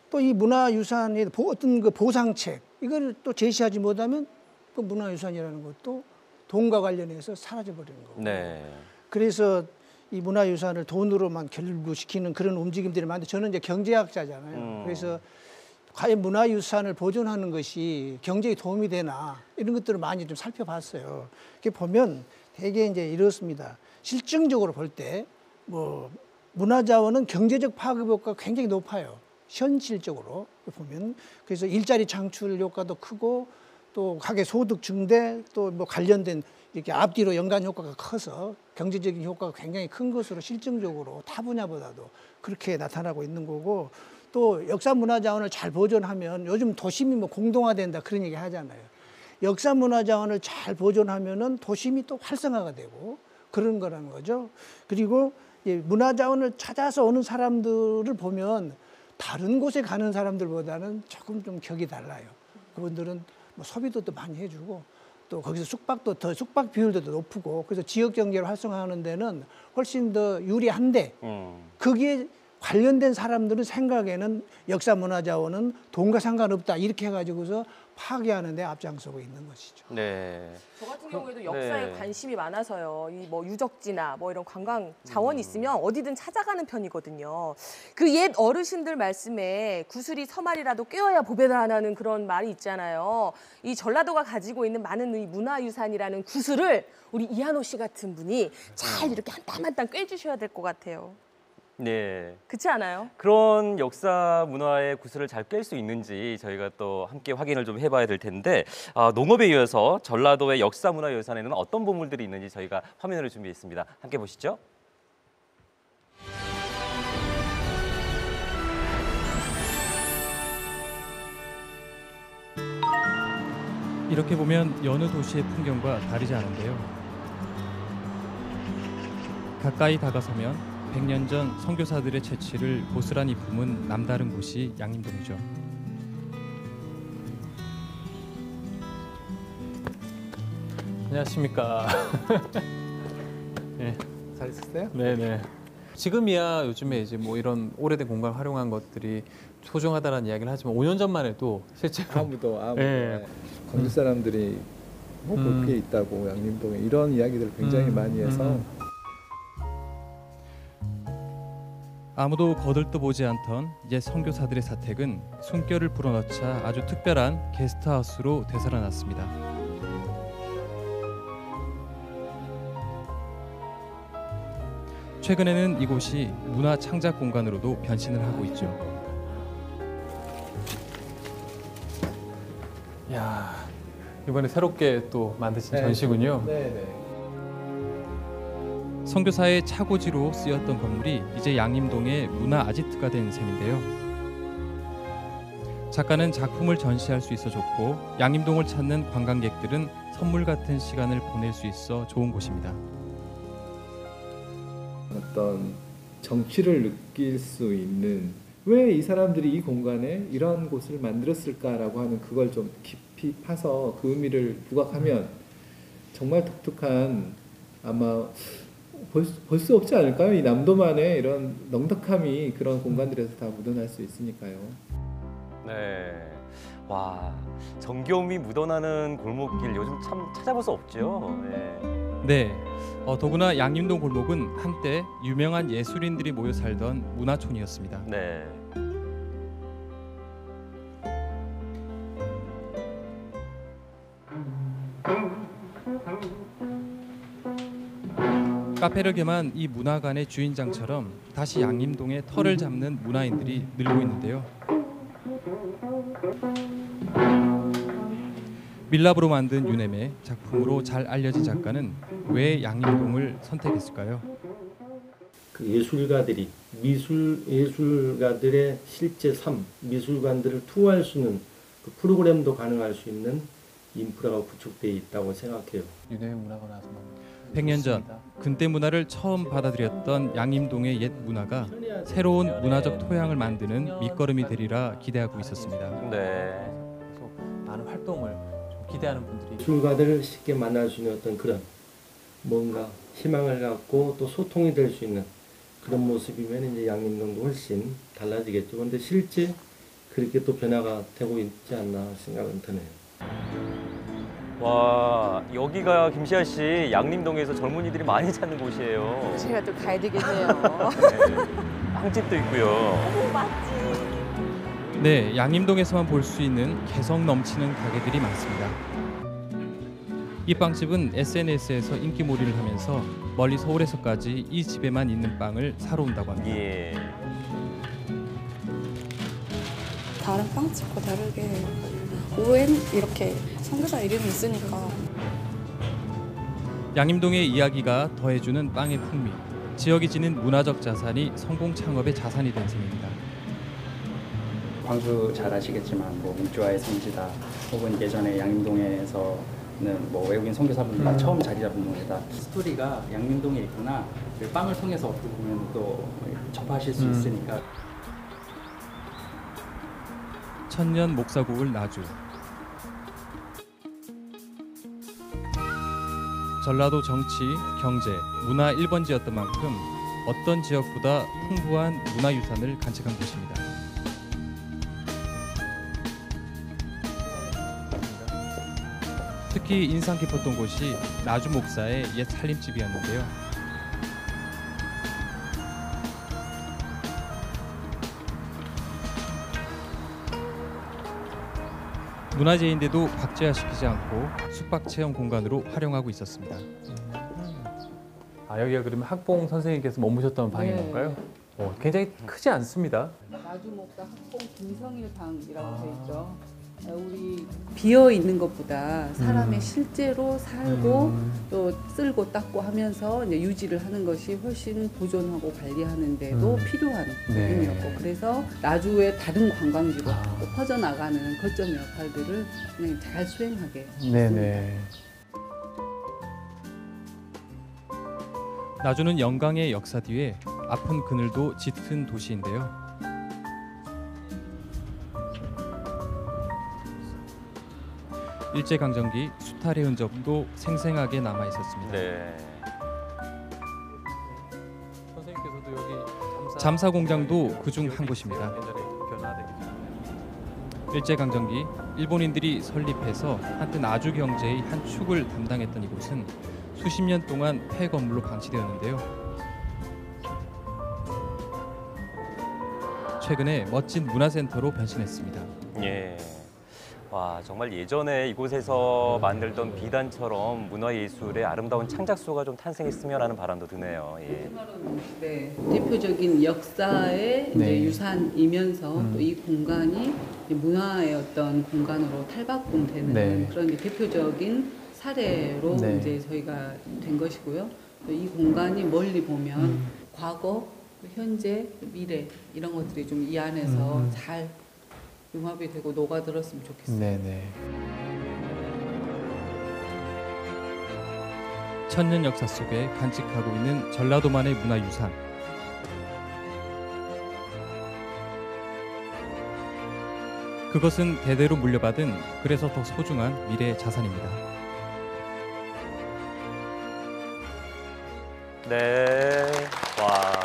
또 이 문화유산의 어떤 그 보상책, 이걸 또 제시하지 못하면 그 문화유산이라는 것도 돈과 관련해서 사라져버리는 거고. 네. 그래서 이 문화유산을 돈으로만 결부시키는 그런 움직임들이 많은데, 저는 이제 경제학자잖아요. 그래서 과연 문화유산을 보존하는 것이 경제에 도움이 되나 이런 것들을 많이 좀 살펴봤어요. 이렇게 보면 되게 이제 이렇습니다. 실증적으로 볼 때 뭐 문화자원은 경제적 파급 효과가 굉장히 높아요. 현실적으로 보면. 그래서 일자리 창출 효과도 크고 또 가계 소득 증대 또 뭐 관련된 이렇게 앞뒤로 연관 효과가 커서 경제적인 효과가 굉장히 큰 것으로 실증적으로 타 분야보다도 그렇게 나타나고 있는 거고, 또 역사 문화 자원을 잘 보존하면, 요즘 도심이 뭐 공동화된다 그런 얘기 하잖아요. 역사 문화 자원을 잘 보존하면은 도심이 또 활성화가 되고 그런 거라는 거죠. 그리고 문화 자원을 찾아서 오는 사람들을 보면 다른 곳에 가는 사람들보다는 조금 좀 격이 달라요. 그분들은 뭐 소비도 또 많이 해주고 또 거기서 숙박 비율도 더 높고, 그래서 지역 경제를 활성화하는 데는 훨씬 더 유리한데, 거기에 관련된 사람들은 생각에는 역사 문화 자원은 돈과 상관없다 이렇게 해가지고서 파괴하는 데 앞장서고 있는 것이죠. 네. 저 같은 경우에도 역사에 관심이 많아서요. 이 뭐 유적지나 뭐 이런 관광 자원이 있으면 어디든 찾아가는 편이거든요. 그 옛 어르신들 말씀에 구슬이 서말이라도 꿰어야 보배다 하는 그런 말이 있잖아요. 이 전라도가 가지고 있는 많은 이 문화유산이라는 구슬을 우리 이한호 씨 같은 분이 잘 이렇게 한 땀 한 땀 꿰주셔야 될 것 같아요. 네. 그렇지 않아요? 그런 역사 문화의 구슬을 잘 꿰 수 있는지 저희가 또 함께 확인을 좀 해봐야 될 텐데, 농업에 이어서 전라도의 역사 문화 유산에는 어떤 보물들이 있는지 저희가 화면으로 준비했습니다. 함께 보시죠. 이렇게 보면 여느 도시의 풍경과 다르지 않은데요. 가까이 다가서면 100년 전 선교사들의 채취를 고스란히 품은 남다른 곳이 양림동이죠. 안녕하십니까. 네. 잘 있었어요? 네네. 지금이야 요즘에 이제 뭐 이런 오래된 공간 활용한 것들이 소중하다는 이야기를 하지만 5년 전만 해도 실제로 아무도 네. 광주 사람들이 뭐 볼 게 있다고 양림동에 이런 이야기들을 굉장히 많이 해서 아무도 거들떠보지 않던 옛 선교사들의 사택은 숨결을 불어넣자 아주 특별한 게스트하우스로 되살아났습니다. 최근에는 이곳이 문화 창작 공간으로도 변신을 하고 있죠. 야, 이번에 새롭게 또 만드신 전시군요. 네. 선교사의 차고지로 쓰였던 건물이 이제 양림동의 문화 아지트가 된 셈인데요. 작가는 작품을 전시할 수 있어 좋고, 양림동을 찾는 관광객들은 선물 같은 시간을 보낼 수 있어 좋은 곳입니다. 어떤 정취를 느낄 수 있는, 왜 이 사람들이 이 공간에 이런 곳을 만들었을까라고 하는 그걸 좀 깊이 파서 그 의미를 부각하면 정말 독특한, 아마 볼 수 없지 않을까요? 이 남도만의 이런 넉넉함이 그런 공간들에서 다 묻어날 수 있으니까요. 네. 와, 정겨움이 묻어나는 골목길 요즘 참 찾아볼 수 없죠. 네. 더구나 양림동 골목은 한때 유명한 예술인들이 모여 살던 문화촌이었습니다. 네. 카페를 겸한 이 문화관의 주인장처럼 다시 양림동의 터를 잡는 문화인들이 늘고 있는데요. 밀랍으로 만든 유네메 작품으로 잘 알려진 작가는 왜 양림동을 선택했을까요? 그 예술가들이 예술가들의 실제 삶, 미술관들을 투어할 수 있는 그 프로그램도 가능할 수 있는 인프라가 구축되어 있다고 생각해요. 유네메 문화가 나서 100년 전 근대 문화를 처음 받아들였던 양림동의 옛 문화가 새로운 문화적 토양을 만드는 밑거름이 되리라 기대하고 있었습니다. 네. 그래서 많은 활동을 좀 기대하는 분들이 예술가들을 쉽게 만날 수 있는 어떤 그런 뭔가 희망을 갖고 또 소통이 될 수 있는 그런 모습이면 이제 양림동도 훨씬 달라지겠죠. 그런데 실제 그렇게 또 변화가 되고 있지 않나 생각은 드네요. 와, 여기가 김시아 씨 양림동에서 젊은이들이 많이 찾는 곳이에요. 제가 또 가야 되겠네요. 네. 빵집도 있고요. 네, 양림동에서만 볼 수 있는 개성 넘치는 가게들이 많습니다. 이 빵집은 SNS에서 인기몰이를 하면서 멀리 서울에서까지 이 집에만 있는 빵을 사러 온다고 합니다. 예. 다른 빵집과 다르게 ON 이렇게 선교사 이름이 있으니까 양림동의 이야기가 더해주는 빵의 풍미, 지역이 지닌 문화적 자산이 성공 창업의 자산이 된 셈입니다. 광주 잘 아시겠지만 뭐 민주화의 성지다 혹은 예전에 양림동에서는 뭐 외국인 선교사분들이 처음 자리 잡은 곳이다. 스토리가 양림동에 있구나. 그 빵을 통해서 어떻게 보면 또 접하실 수 있으니까. 천년 목사국을 나주. 전라도 정치, 경제, 문화 1번지였던 만큼 어떤 지역보다 풍부한 문화유산을 간직한 곳입니다. 특히 인상 깊었던 곳이 나주 목사의 옛 살림집이었는데요. 문화재인데도 박제화시키지 않고 숙박체험 공간으로 활용하고 있었습니다. 아, 여기가 그러면 학봉 선생님께서 머무셨던 방인 건가요? 굉장히 크지 않습니다. 나주 목사 학봉 김성일 방이라고 돼 있죠. 우리 비어 있는 것보다 사람의 실제로 살고 또 쓸고 닦고 하면서 이제 유지를 하는 것이 훨씬 보존하고 관리하는 데도 필요한 부분이었고, 그래서 나주의 다른 관광지로 또 퍼져나가는 거점 역할들을 그냥 잘 수행하게 했습니다. 나주는 영광의 역사 뒤에 아픈 그늘도 짙은 도시인데요. 일제강점기 수탈의 흔적도 생생하게 남아 있었습니다. 네. 선생님께서도 여기 잠사 공장도 그중 한 곳입니다. 일제강점기 일본인들이 설립해서 한때 나주 경제의 한 축을 담당했던 이곳은 수십 년 동안 폐 건물로 방치되었는데요. 최근에 멋진 문화센터로 변신했습니다. 예. 와, 정말 예전에 이곳에서 만들던 비단처럼 문화예술의 아름다운 창작소가 좀 탄생했으면 하는 바람도 드네요. 예. 네, 대표적인 역사의 이제 유산이면서 또 이 공간이 문화의 어떤 공간으로 탈바꿈되는 그런 이제 대표적인 사례로 이제 저희가 된 것이고요. 또 이 공간이 멀리 보면 과거, 현재, 미래 이런 것들이 좀 이 안에서 잘 융합이 되고 녹아들었으면 좋겠어요. 천년 역사 속에 간직하고 있는 전라도만의 문화유산. 그것은 대대로 물려받은 그래서 더 소중한 미래 자산입니다. 네. 와.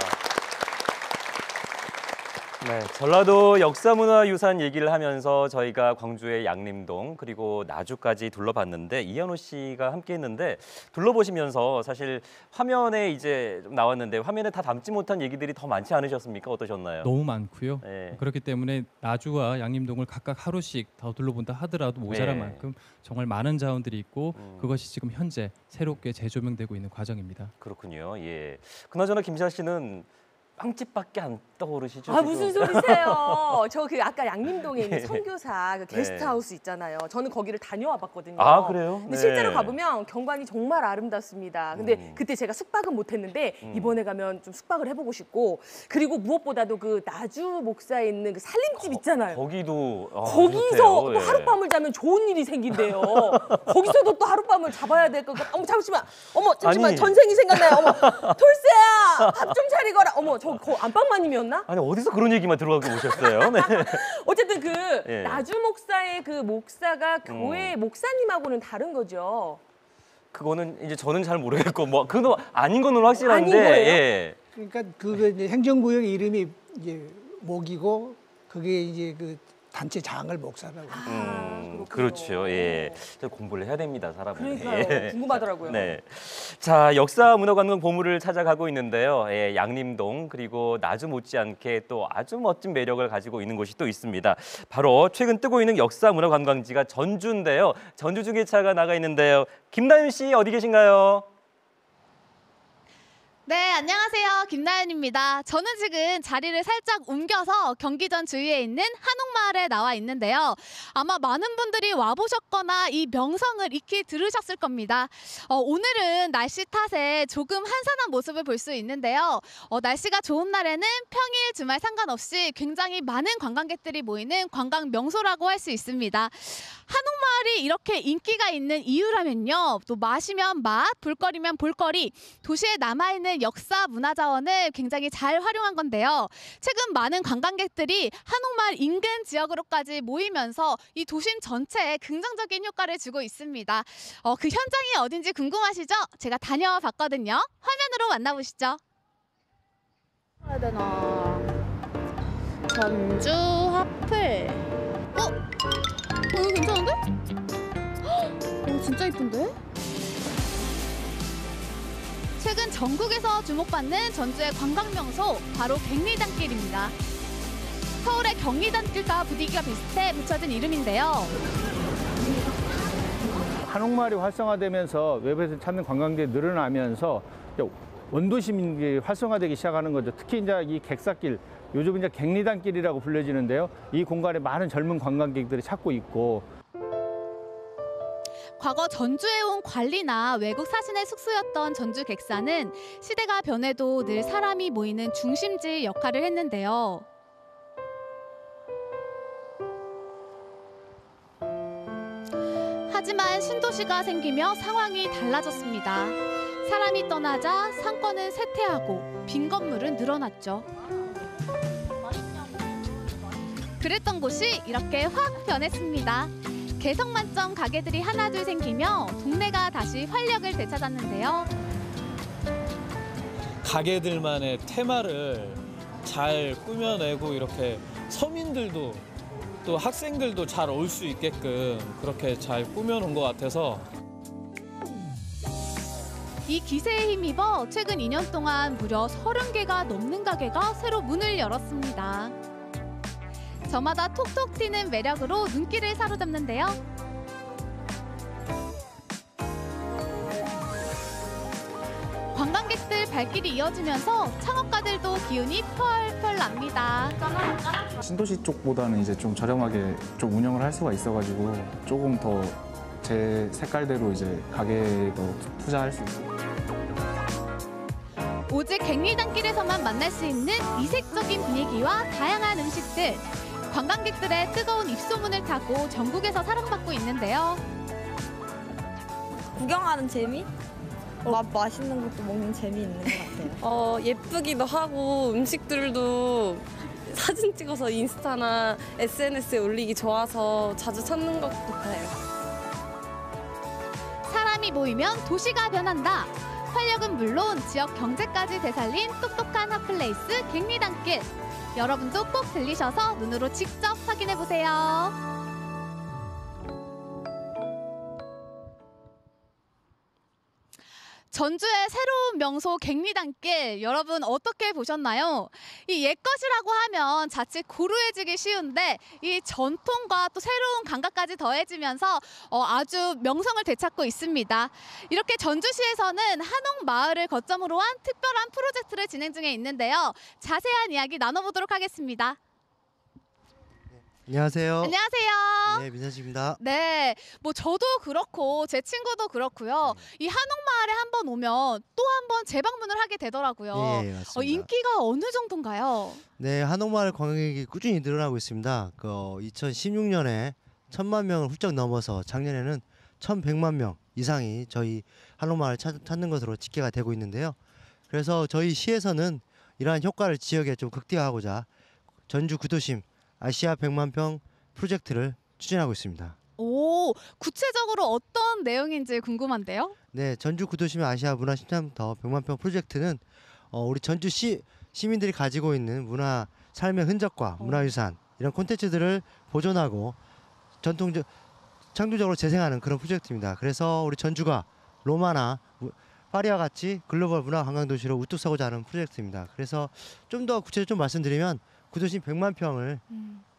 네, 전라도 역사문화유산 얘기를 하면서 저희가 광주의 양림동 그리고 나주까지 둘러봤는데 이현우 씨가 함께했는데 둘러보시면서 사실 화면에 이제 좀 나왔는데 화면에 다 담지 못한 얘기들이 더 많지 않으셨습니까? 어떠셨나요? 너무 많고요. 네. 그렇기 때문에 나주와 양림동을 각각 하루씩 더 둘러본다 하더라도 모자란 만큼 정말 많은 자원들이 있고 그것이 지금 현재 새롭게 재조명되고 있는 과정입니다. 그렇군요. 예. 그나저나 김시아 씨는 빵집밖에 안 떠오르시죠? 아 지금? 무슨 소리세요? 저 그 아까 양림동에 있는 네. 선교사 그 게스트하우스 있잖아요. 저는 거기를 다녀와 봤거든요. 아, 그래요? 근데 네. 실제로 가보면 경관이 정말 아름답습니다. 근데 그때 제가 숙박은 못했는데 이번에 가면 좀 숙박을 해보고 싶고, 그리고 무엇보다도 그 나주 목사에 있는 그 살림집 있잖아요. 거기도 거기서 좋대요. 또 하룻밤을 자면 좋은 일이 생긴대요. 거기서도 또 하룻밤을 잡아야 될 것 같고. 어머 잠시만, 아니. 전생이 생각나요. 어머 돌쇠야 밥 좀 차리거라. 어머 저 안방마님이었나? 아니 어디서 그런 얘기만 들어가고 오셨어요? 네. 어쨌든 그 예. 나주 목사의 그 목사가 교회 목사님하고는 다른 거죠. 그거는 이제 저는 잘 모르겠고 뭐 그거 아닌 거는 확실한데. 아닌 거예요? 예. 그러니까 그거 이제 행정구역 이름이 이제 목이고 그게 이제 그 단체 장을 목사라고. 그렇죠. 예. 공부를 해야 됩니다, 사람은. 그러니까요. 궁금하더라고요. 네. 자, 역사문화관광 보물을 찾아가고 있는데요. 예, 양림동 그리고 나주 못지않게 또 아주 멋진 매력을 가지고 있는 곳이 또 있습니다. 바로 최근 뜨고 있는 역사문화관광지가 전주인데요. 전주 중계차가 나가 있는데요. 김나윤 씨 어디 계신가요? 네, 안녕하세요. 김나연입니다. 저는 지금 자리를 살짝 옮겨서 경기전 주위에 있는 한옥마을에 나와 있는데요. 아마 많은 분들이 와보셨거나 이 명성을 익히 들으셨을 겁니다. 오늘은 날씨 탓에 조금 한산한 모습을 볼 수 있는데요. 날씨가 좋은 날에는 평일, 주말 상관없이 굉장히 많은 관광객들이 모이는 관광 명소라고 할 수 있습니다. 한옥마을이 이렇게 인기가 있는 이유라면요. 또 마시면 맛, 볼거리면 볼거리, 도시에 남아있는 역사 문화자원을 굉장히 잘 활용한 건데요. 최근 많은 관광객들이 한옥마을 인근 지역으로까지 모이면서 이 도심 전체에 긍정적인 효과를 주고 있습니다. 그 현장이 어딘지 궁금하시죠? 제가 다녀와 봤거든요. 화면으로 만나보시죠. 해야 되나? 전주 화플. 이거 괜찮은데? 진짜 이쁜데? 최근 전국에서 주목받는 전주의 관광명소 바로 갱리단길입니다. 서울의 경리단길과 분위기가 비슷해 붙여진 이름인데요. 한옥마을이 활성화되면서 외부에서 찾는 관광객이 늘어나면서 원도심이 활성화되기 시작하는 거죠. 특히 이제 이 객사길, 요즘 이제 갱리단길이라고 불려지는데요. 이 공간에 많은 젊은 관광객들이 찾고 있고. 과거 전주에 온 관리나 외국 사신의 숙소였던 전주 객사는 시대가 변해도 늘 사람이 모이는 중심지 역할을 했는데요. 하지만 신도시가 생기며 상황이 달라졌습니다. 사람이 떠나자 상권은 쇠퇴하고 빈 건물은 늘어났죠. 그랬던 곳이 이렇게 확 변했습니다. 개성 만점 가게들이 하나둘 생기며 동네가 다시 활력을 되찾았는데요. 가게들만의 테마를 잘 꾸며내고 이렇게 서민들도 또 학생들도 잘 올 수 있게끔 그렇게 잘 꾸며놓은 것 같아서 이 기세에 힘입어 최근 2년 동안 무려 30개가 넘는 가게가 새로 문을 열었습니다. 저마다 톡톡 튀는 매력으로 눈길을 사로잡는데요. 관광객들 발길이 이어지면서 창업가들도 기운이 펄펄 납니다. 신도시 쪽보다는 이제 좀 저렴하게 좀 운영을 할 수가 있어가지고 조금 더 제 색깔대로 이제 가게도 투자할 수 있고. 오직 갱리단길에서만 만날 수 있는 이색적인 분위기와 다양한 음식들. 관광객들의 뜨거운 입소문을 타고 전국에서 사랑받고 있는데요. 구경하는 재미? 맛있는 것도 먹는 재미 있는 것 같아요. 예쁘기도 하고 음식들도 사진 찍어서 인스타나 SNS에 올리기 좋아서 자주 찾는 것 같아요. 사람이 모이면 도시가 변한다. 활력은 물론 지역 경제까지 되살린 똑똑한 핫플레이스 갱리단길. 여러분도 꼭 들리셔서 눈으로 직접 확인해보세요. 전주의 새로운 명소 갱리단길 여러분 어떻게 보셨나요? 이 옛것이라고 하면 자칫 고루해지기 쉬운데 이 전통과 또 새로운 감각까지 더해지면서 아주 명성을 되찾고 있습니다. 이렇게 전주시에서는 한옥마을을 거점으로 한 특별한 프로젝트를 진행 중에 있는데요. 자세한 이야기 나눠보도록 하겠습니다. 안녕하세요. 안녕하세요. 네, 민서씨입니다. 네, 뭐 저도 그렇고 제 친구도 그렇고요. 이 한옥마을에 한번 오면 또 한 번 재방문을 하게 되더라고요. 예, 맞습니다. 인기가 어느 정도인가요? 네, 한옥마을 관광객이 꾸준히 늘어나고 있습니다. 2016년에 1,000만 명을 훌쩍 넘어서 작년에는 1,100만 명 이상이 저희 한옥마을 찾는 것으로 집계가 되고 있는데요. 그래서 저희 시에서는 이러한 효과를 지역에 좀 극대화하고자 전주 구도심 아시아 100만 평 프로젝트를 추진하고 있습니다. 오, 구체적으로 어떤 내용인지 궁금한데요? 네, 전주 구도심 아시아 문화 심장터 100만 평 프로젝트는 우리 전주 시민들이 가지고 있는 문화 삶의 흔적과 문화유산 이런 콘텐츠들을 보존하고 창조적으로 재생하는 그런 프로젝트입니다. 그래서 우리 전주가 로마나 파리와 같이 글로벌 문화 관광 도시로 우뚝 서고자 하는 프로젝트입니다. 그래서 좀 더 구체적으로 좀 말씀드리면 구도심 100만 평을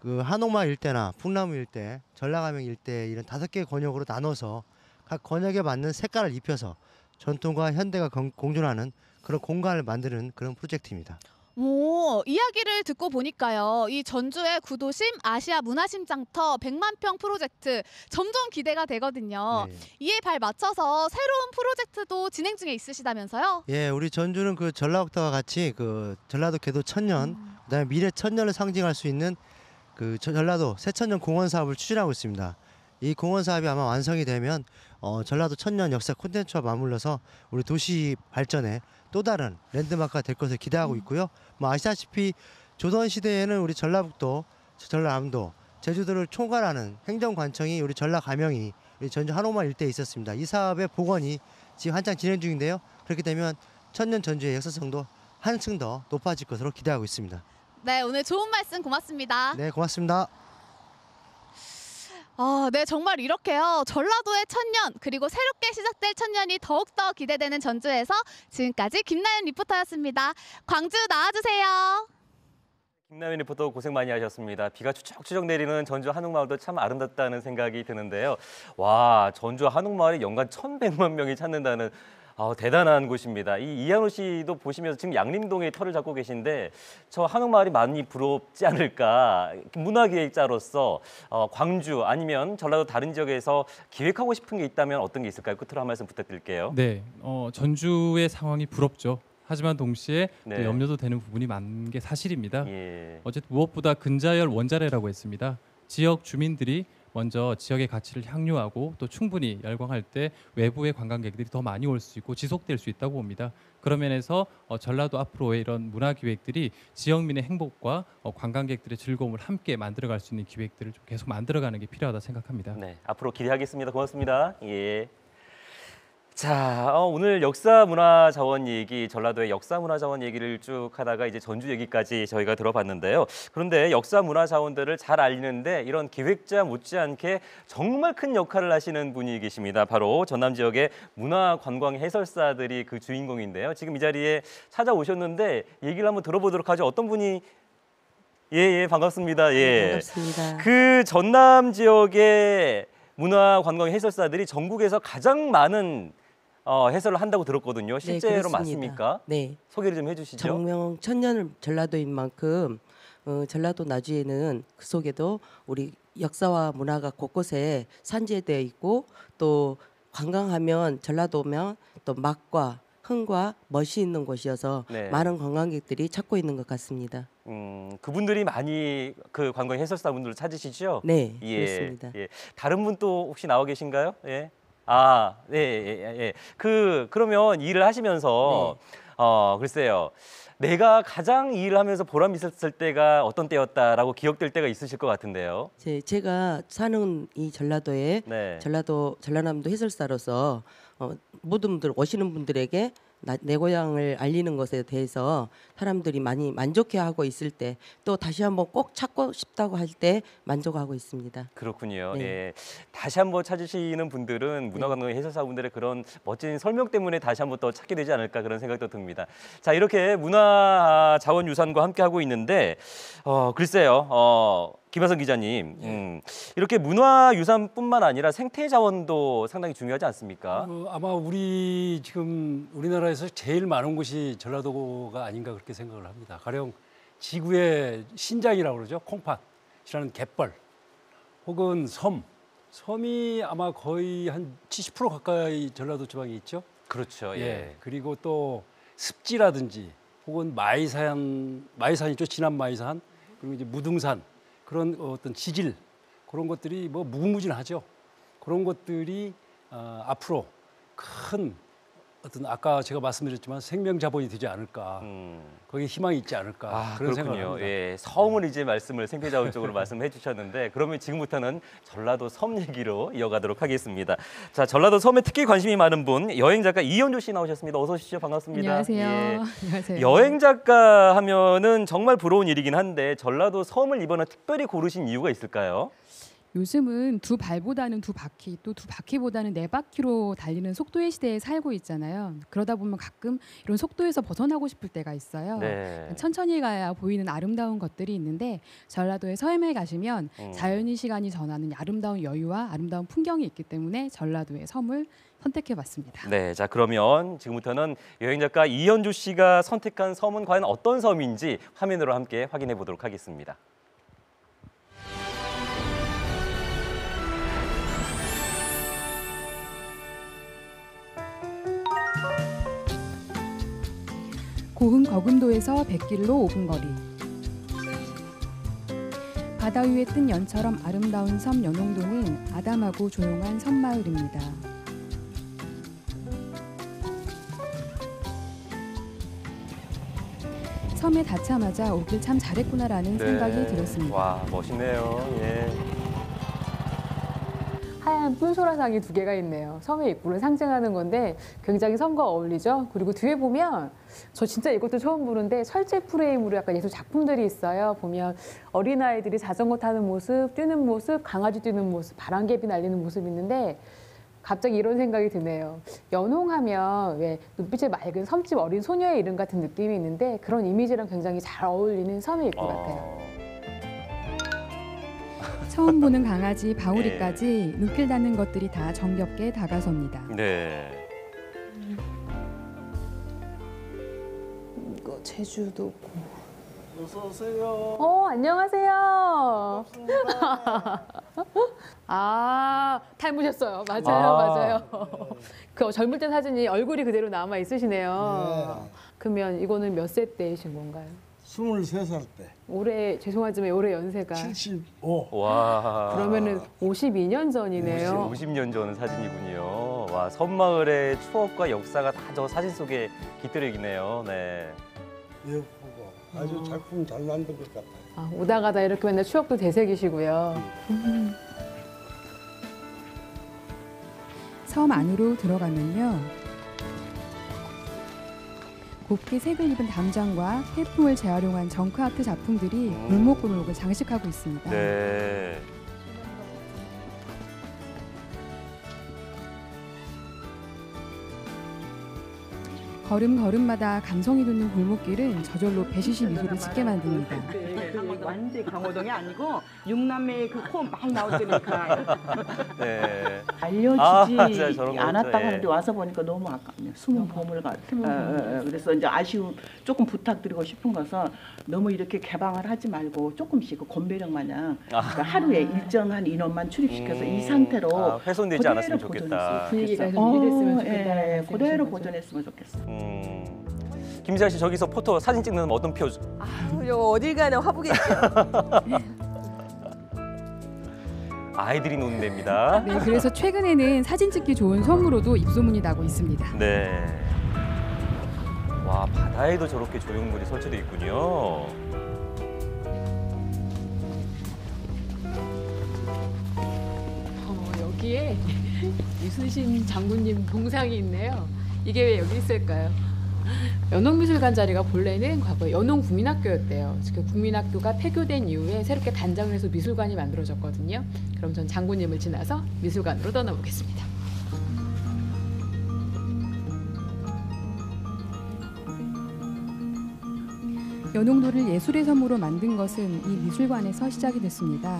그 한옥마을 일대나 풍나무 일대, 전라가명 일대 이런 5개 권역으로 나눠서 각 권역에 맞는 색깔을 입혀서 전통과 현대가 공존하는 그런 공간을 만드는 그런 프로젝트입니다. 오, 이야기를 듣고 보니까요. 이 전주의 구도심 아시아 문화심장터 100만 평 프로젝트 점점 기대가 되거든요. 네. 이에 발 맞춰서 새로운 프로젝트도 진행 중에 있으시다면서요? 예, 우리 전주는 그 전라옥타와 같이 그 전라도 궤도 천년, 그다음에 미래 천년을 상징할 수 있는 그 전라도 새천년 공원 사업을 추진하고 있습니다. 이 공원 사업이 아마 완성이 되면 전라도 천년 역사 콘텐츠와 맞물려서 우리 도시 발전에 또 다른 랜드마크가 될 것을 기대하고 있고요. 뭐 아시다시피 조선 시대에는 우리 전라북도, 전라남도, 제주도를 총괄하는 행정관청이 우리 전라가명이 우리 전주 한옥마을 일대에 있었습니다. 이 사업의 복원이 지금 한창 진행 중인데요. 그렇게 되면 천년 전주의 역사성도 한층 더 높아질 것으로 기대하고 있습니다. 네, 오늘 좋은 말씀 고맙습니다. 네, 고맙습니다. 네, 정말 이렇게요. 전라도의 천년 그리고 새롭게 시작될 천년이 더욱더 기대되는 전주에서 지금까지 김나연 리포터였습니다. 광주 나와주세요. 김나연 리포터 고생 많이 하셨습니다. 비가 추적추적 내리는 전주 한옥마을도 참 아름답다는 생각이 드는데요. 와, 전주 한옥마을에 연간 1,100만 명이 찾는다는 대단한 곳입니다. 이한호 씨도 보시면서 지금 양림동에 터를 잡고 계신데 저 한옥마을이 많이 부럽지 않을까. 문화기획자로서 광주 아니면 전라도 다른 지역에서 기획하고 싶은 게 있다면 어떤 게 있을까요? 끝으로 한 말씀 부탁드릴게요. 네, 전주의 상황이 부럽죠. 하지만 동시에 네. 또 염려도 되는 부분이 많은 게 사실입니다. 예. 어쨌든 무엇보다 근자열 원자래라고 했습니다. 지역 주민들이 먼저 지역의 가치를 향유하고 또 충분히 열광할 때 외부의 관광객들이 더 많이 올 수 있고 지속될 수 있다고 봅니다. 그런 면에서 전라도 앞으로의 이런 문화기획들이 지역민의 행복과 관광객들의 즐거움을 함께 만들어갈 수 있는 기획들을 좀 계속 만들어가는 게 필요하다 생각합니다. 네, 앞으로 기대하겠습니다. 고맙습니다. 예. 자, 오늘 역사문화자원 얘기, 전라도의 역사문화자원 얘기를 쭉 하다가 이제 전주 얘기까지 저희가 들어봤는데요. 그런데 역사문화자원들을 잘 알리는데 이런 기획자 못지않게 정말 큰 역할을 하시는 분이 계십니다. 바로 전남 지역의 문화관광 해설사들이 그 주인공인데요. 지금 이 자리에 찾아오셨는데 얘기를 한번 들어보도록 하죠. 어떤 분이 예, 반갑습니다. 예. 반갑습니다. 그 전남 지역의 문화관광 해설사들이 전국에서 가장 많은 해설을 한다고 들었거든요. 실제로 네, 맞습니까? 네. 소개를 좀 해주시죠. 정명 천년 전라도인 만큼 전라도 나주에는 그 속에도 우리 역사와 문화가 곳곳에 산재되어 있고 또 관광하면 전라도면 또 맛과 흥과 멋이 있는 곳이어서 네. 많은 관광객들이 찾고 있는 것 같습니다. 그분들이 많이 그 관광 해설사분들을 찾으시죠? 네, 예, 그렇습니다. 예. 다른 분 또 혹시 나와 계신가요? 예. 예. 그러면 일을 하시면서 글쎄요. 내가 가장 이 일을 하면서 보람 있었을 때가 어떤 때였다라고 기억될 때가 있으실 것 같은데요. 제가 사는 이 전라도에 네. 전라남도 해설사로서 모든 분들 오시는 분들에게 내 고향을 알리는 것에 대해서 사람들이 많이 만족해하고 있을 때 또 다시 한번 꼭 찾고 싶다고 할 때 만족하고 있습니다. 그렇군요. 네. 예. 다시 한번 찾으시는 분들은 문화관광 해설사분들의 그런 멋진 설명 때문에 다시 한번 또 찾게 되지 않을까 그런 생각도 듭니다. 자, 이렇게 문화자원유산과 함께하고 있는데 글쎄요. 김하성 기자님, 이렇게 문화유산뿐만 아니라 생태자원도 상당히 중요하지 않습니까? 아마 우리 지금 우리나라에서 제일 많은 곳이 전라도가 아닌가 그렇게 생각을 합니다. 가령 지구의 신장이라고 그러죠. 콩팥이라는 갯벌 혹은 섬이 아마 거의 한 70% 가까이 전라도 지방에 있죠. 그렇죠. 예. 그리고 또 습지라든지 혹은 마이산이죠. 진안 마이산 그리고 이제 무등산 그런 어떤 지질 그런 것들이 뭐 무궁무진하죠. 그런 것들이 앞으로 큰 어떤 아까 제가 말씀드렸지만 생명 자본이 되지 않을까. 거기에 희망이 있지 않을까 그런 생각을 그렇군요. 합니다. 예, 섬을 이제 말씀을 생태자원 쪽으로 말씀해 주셨는데 그러면 지금부터는 전라도 섬 얘기로 이어가도록 하겠습니다. 자, 전라도 섬에 특히 관심이 많은 분 여행 작가 이현주 씨 나오셨습니다. 어서 오십시오. 반갑습니다. 안녕하세요. 예. 안녕하세요. 여행 작가 하면은 정말 부러운 일이긴 한데 전라도 섬을 이번에 특별히 고르신 이유가 있을까요? 요즘은 두 발보다는 두 바퀴, 또 두 바퀴보다는 네 바퀴로 달리는 속도의 시대에 살고 있잖아요. 그러다 보면 가끔 이런 속도에서 벗어나고 싶을 때가 있어요. 네. 천천히 가야 보이는 아름다운 것들이 있는데 전라도의 섬에 가시면 자연의 시간이 전하는 아름다운 여유와 아름다운 풍경이 있기 때문에 전라도의 섬을 선택해봤습니다. 네, 자 그러면 지금부터는 여행 작가 이현주 씨가 선택한 섬은 과연 어떤 섬인지 화면으로 함께 확인해 보도록 하겠습니다. 고흥 거금도에서 100길로 5분 거리. 바다 위에 뜬 연처럼 아름다운 섬 연홍도는 아담하고 조용한 섬마을입니다. 섬에 닿자마자 오길 참 잘했구나라는 생각이 들었습니다. 와, 멋있네요. 예. 하얀 뿔소라상이 두 개가 있네요. 섬의 입구를 상징하는 건데 굉장히 섬과 어울리죠. 그리고 뒤에 보면 저 진짜 이것도 처음 보는데 철제 프레임으로 약간 예술 작품들이 있어요. 보면 어린아이들이 자전거 타는 모습, 뛰는 모습, 강아지 뛰는 모습, 바람개비 날리는 모습이 있는데 갑자기 이런 생각이 드네요. 연홍하면 왜 눈빛이 맑은 섬집 어린 소녀의 이름 같은 느낌이 있는데 그런 이미지랑 굉장히 잘 어울리는 섬의 입구 같아요. 처음 보는 강아지 바우리까지 눈길 닿는 것들이 다 정겹게 다가섭니다. 네. 이거 제주도고. 어서 오세요. 안녕하세요. 아, 닮으셨어요. 맞아요. 그 젊을 때 사진이 얼굴이 그대로 남아 있으시네요. 네. 그러면 이거는 몇 세 때이신 건가요? 23살 때. 올해 죄송하지만 올해 연세가 75. 와. 그러면은 52년 전이네요. 50년 전 사진이군요. 와, 섬마을의 추억과 역사가 다 저 사진 속에 깃들어 있네요. 네. 예쁘고 아주 작품 잘 만든 것 같아요. 아, 오다 가다 이렇게 맨날 추억도 되새기시고요. 섬 안으로 들어가면요. 곱게 색을 입은 담장과 해풍을 재활용한 정크아트 작품들이 골목골목을 장식하고 있습니다. 네. 걸음걸음마다 감성이 돋는 골목길은 저절로 배시시 미소를 짓게 만듭니다. 완전 강호동이 아니고 육남매의 그 코 막 나올 때니까 네. 알려지지 저런 거 않았다고 예. 하는데 와서 보니까 너무 아깝네요. 숨은 보물 같아. 그래서 이제 아쉬움 조금 부탁드리고 싶은 것은 너무 이렇게 개방을 하지 말고 조금씩 그 곤배령 마냥 그러니까 하루에 일정한 인원만 출입시켜서 이 상태로 훼손되지 않았으면 좋겠다. 분위기가 좀 유지됐으면 좋겠다. 그대로 보존했으면 좋겠어. 김지아 씨 저기서 포토 사진 찍는 어떤 표정? 이거 어딜 가나 화보겠죠. 아이들이 노는 데입니다. 네, 그래서 최근에는 사진 찍기 좋은 섬으로도 입소문이 나고 있습니다. 네. 와, 바다에도 저렇게 조형물이 설치되어 있군요. 여기에 유순신 장군님 동상이 있네요. 이게 왜 여기 있을까요? 연홍미술관 자리가 본래는 과거 연홍국민학교였대요. 그 국민학교가 폐교된 이후에 새롭게 단장을 해서 미술관이 만들어졌거든요. 그럼 전 장군님을 지나서 미술관으로 떠나보겠습니다. 연홍도를 예술의 섬으로 만든 것은 이 미술관에서 시작이 됐습니다.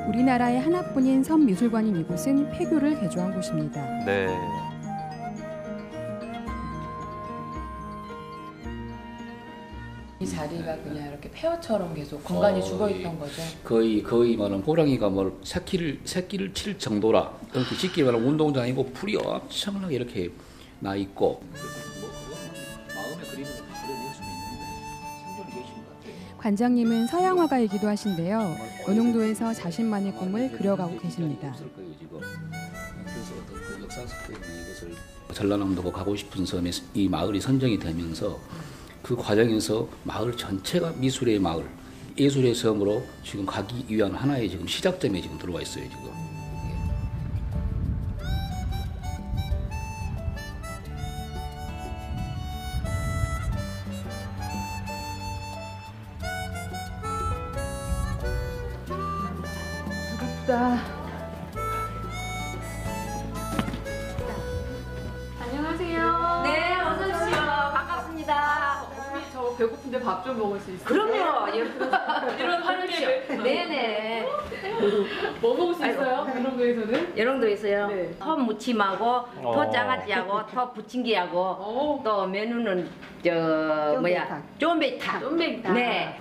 우리나라의 하나뿐인 섬 미술관인 이곳은 폐교를 개조한 곳입니다. 네. 이 자리가 그냥 이렇게 폐허처럼 계속 공간이 죽어있던 거죠. 거의 말하면 호랑이가 뭘 새끼를 칠 정도라. 이렇게 쉽게 말하면 운동장이고 풀이 엄청나게 이렇게 나 있고. 마음의 그림으로 다 그려낼 수 있는데 생존이 계신 것 같아요. 관장님은 서양화가이기도 하신데요. 연홍도에서 자신만의 꿈을 그려가고 계십니다. 그래서 어떤 그 역사 속에 있는 이것을 전라남도가 가고 싶은 섬에 이 마을이 선정이 되면서 그 과정에서 마을 전체가 미술의 마을, 예술의 섬으로 지금 가기 위한 하나의 지금 시작점에 지금 들어와 있어요, 지금. 부럽다. 안녕하세요. 네, 어서 오십시오. 반갑습니다. 저 배고픈데 밥 좀 먹을 수 있어요? 그럼요. 이런 하십시오. 네네. 뭐 먹을 수 있어요? 연홍도에서는? 연홍도에서요. 네. 토 무침하고 토장아찌하고 토 부침개하고 또 메뉴는 쫀베이탕. 쫀베이탕. 네.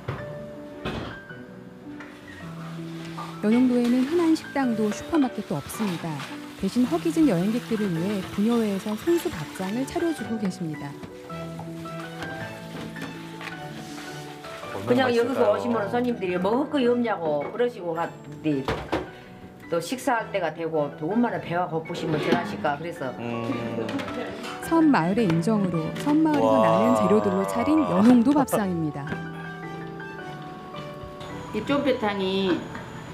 연홍도에는 흔한 식당도 슈퍼마켓도 없습니다. 대신 허기진 여행객들을 위해 부녀회에서 손수 밥상을 차려주고 계십니다. 그냥 여기서 오시면 손님들이 먹을 거 없냐고 그러시고 갔더니 또 식사할 때가 되고 또 얼마나 배가 고프시면 저러실까 그래서 섬 마을의 인정으로 섬 마을에서 나는 재료들로 차린 연홍도 밥상입니다. 이 쫀배탕이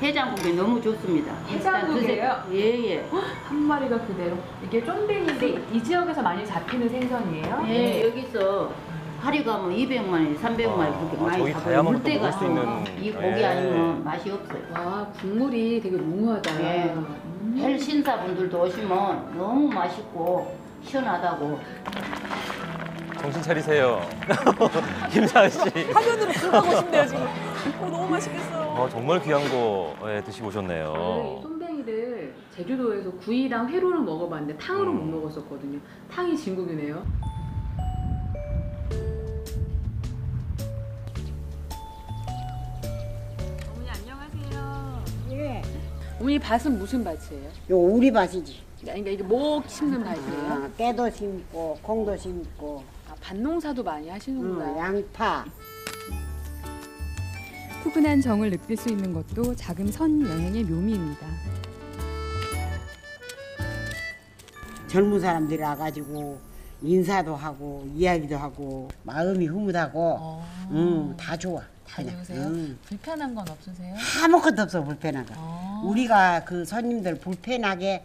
해장국에 너무 좋습니다. 해장국이에요? 예예. 한 마리가 그대로. 이게 쫀뱅인데 이 지역에서 많이 잡히는 생선이에요? 예, 여기서 하루 가면 200마리, 300마리 그렇게 많이 저기 잡아요. 가야만 또 물때가 먹을 수 있는. 이 고기 예. 아니면 맛이 없어요. 와, 국물이 되게 몽하다. 예. 헬신사분들도 오시면 너무 맛있고 시원하다고. 정신 차리세요. 김사은 씨. 화면으로 들어가고 싶네요 지금. 너무 맛있겠어요. 정말 귀한 거 드시고 오셨네요. 이 쏨뱅이를 제주도에서 구이랑 회로는 먹어봤는데 탕으로 못 먹었었거든요. 탕이 진국이네요. 어머니 안녕하세요. 예. 어머니 밭은 무슨 밭이에요? 요 우리 밭이지. 그러니까 이게 목 심는 밭이에요? 아, 깨도 심고 콩도 심고. 아, 밭농사도 많이 하시는구나. 양파. 푸근한 정을 느낄 수 있는 것도 작은 선 여행의 묘미입니다. 젊은 사람들이 와가지고 인사도 하고 이야기도 하고 마음이 흐뭇하고 다 좋아. 다녀오세요? 불편한 건 없으세요? 아무것도 없어 불편한 거. 우리가 그 손님들 불편하게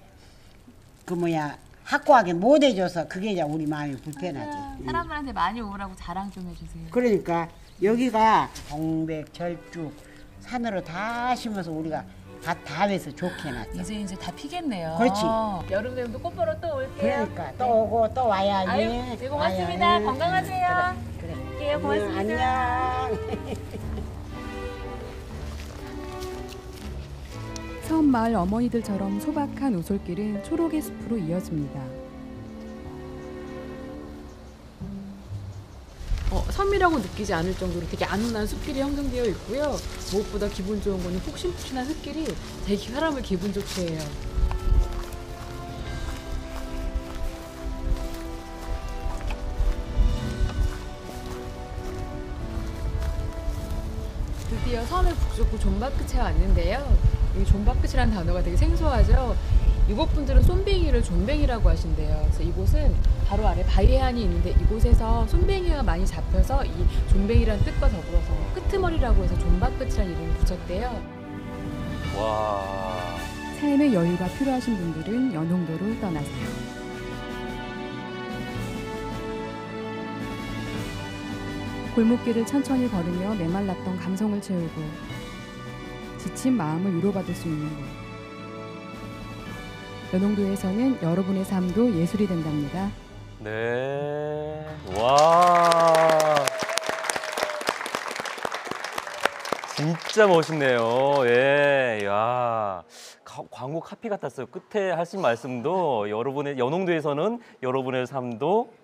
확고하게 못 해줘서 그게 이제 우리 마음이 불편하지. 사람들한테 많이 오라고 자랑 좀 해주세요. 그러니까 여기가 동백, 절쭉, 산으로 다 심어서 우리가 다 해서 좋게 해놨어. 이제 다 피겠네요. 그렇지. 여름 되면 또 꽃보러 또 올게요. 그러니까 또 오고 또 와야지. 아유, 네, 고맙습니다. 와야지. 건강하세요. 그래. 갈게요. 고맙습니다. 안녕. 섬 마을 어머니들처럼 소박한 오솔길은 초록의 숲으로 이어집니다. 섬이라고 느끼지 않을 정도로 되게 안온한 숲길이 형성되어 있고요. 무엇보다 기분 좋은 거는 폭신폭신한 흙길이 되게 사람을 기분 좋게 해요. 드디어 섬의 북쪽구 존박끝에 왔는데요. 이 존박끝이라는 단어가 되게 생소하죠. 이곳 분들은 쏨뱅이를 존뱅이라고 하신대요. 그래서 이곳은 바로 아래 바위해안이 있는데 이곳에서 쏨뱅이가 많이 잡혀서 이 존뱅이라는 뜻과 더불어서 끄트머리라고 해서 존박끝이라는 이름을 붙였대요. 와. 삶의 여유가 필요하신 분들은 연홍도로 떠나세요. 골목길을 천천히 걸으며 메말랐던 감성을 채우고 지친 마음을 위로받을 수 있는 곳. 연홍도에서는 여러분의 삶도 예술이 된답니다. 네. 와. 진짜 멋있네요. 예. 야. 광고 카피 같았어요. 끝에 하신 말씀도 여러분의 연홍도에서는 여러분의 삶도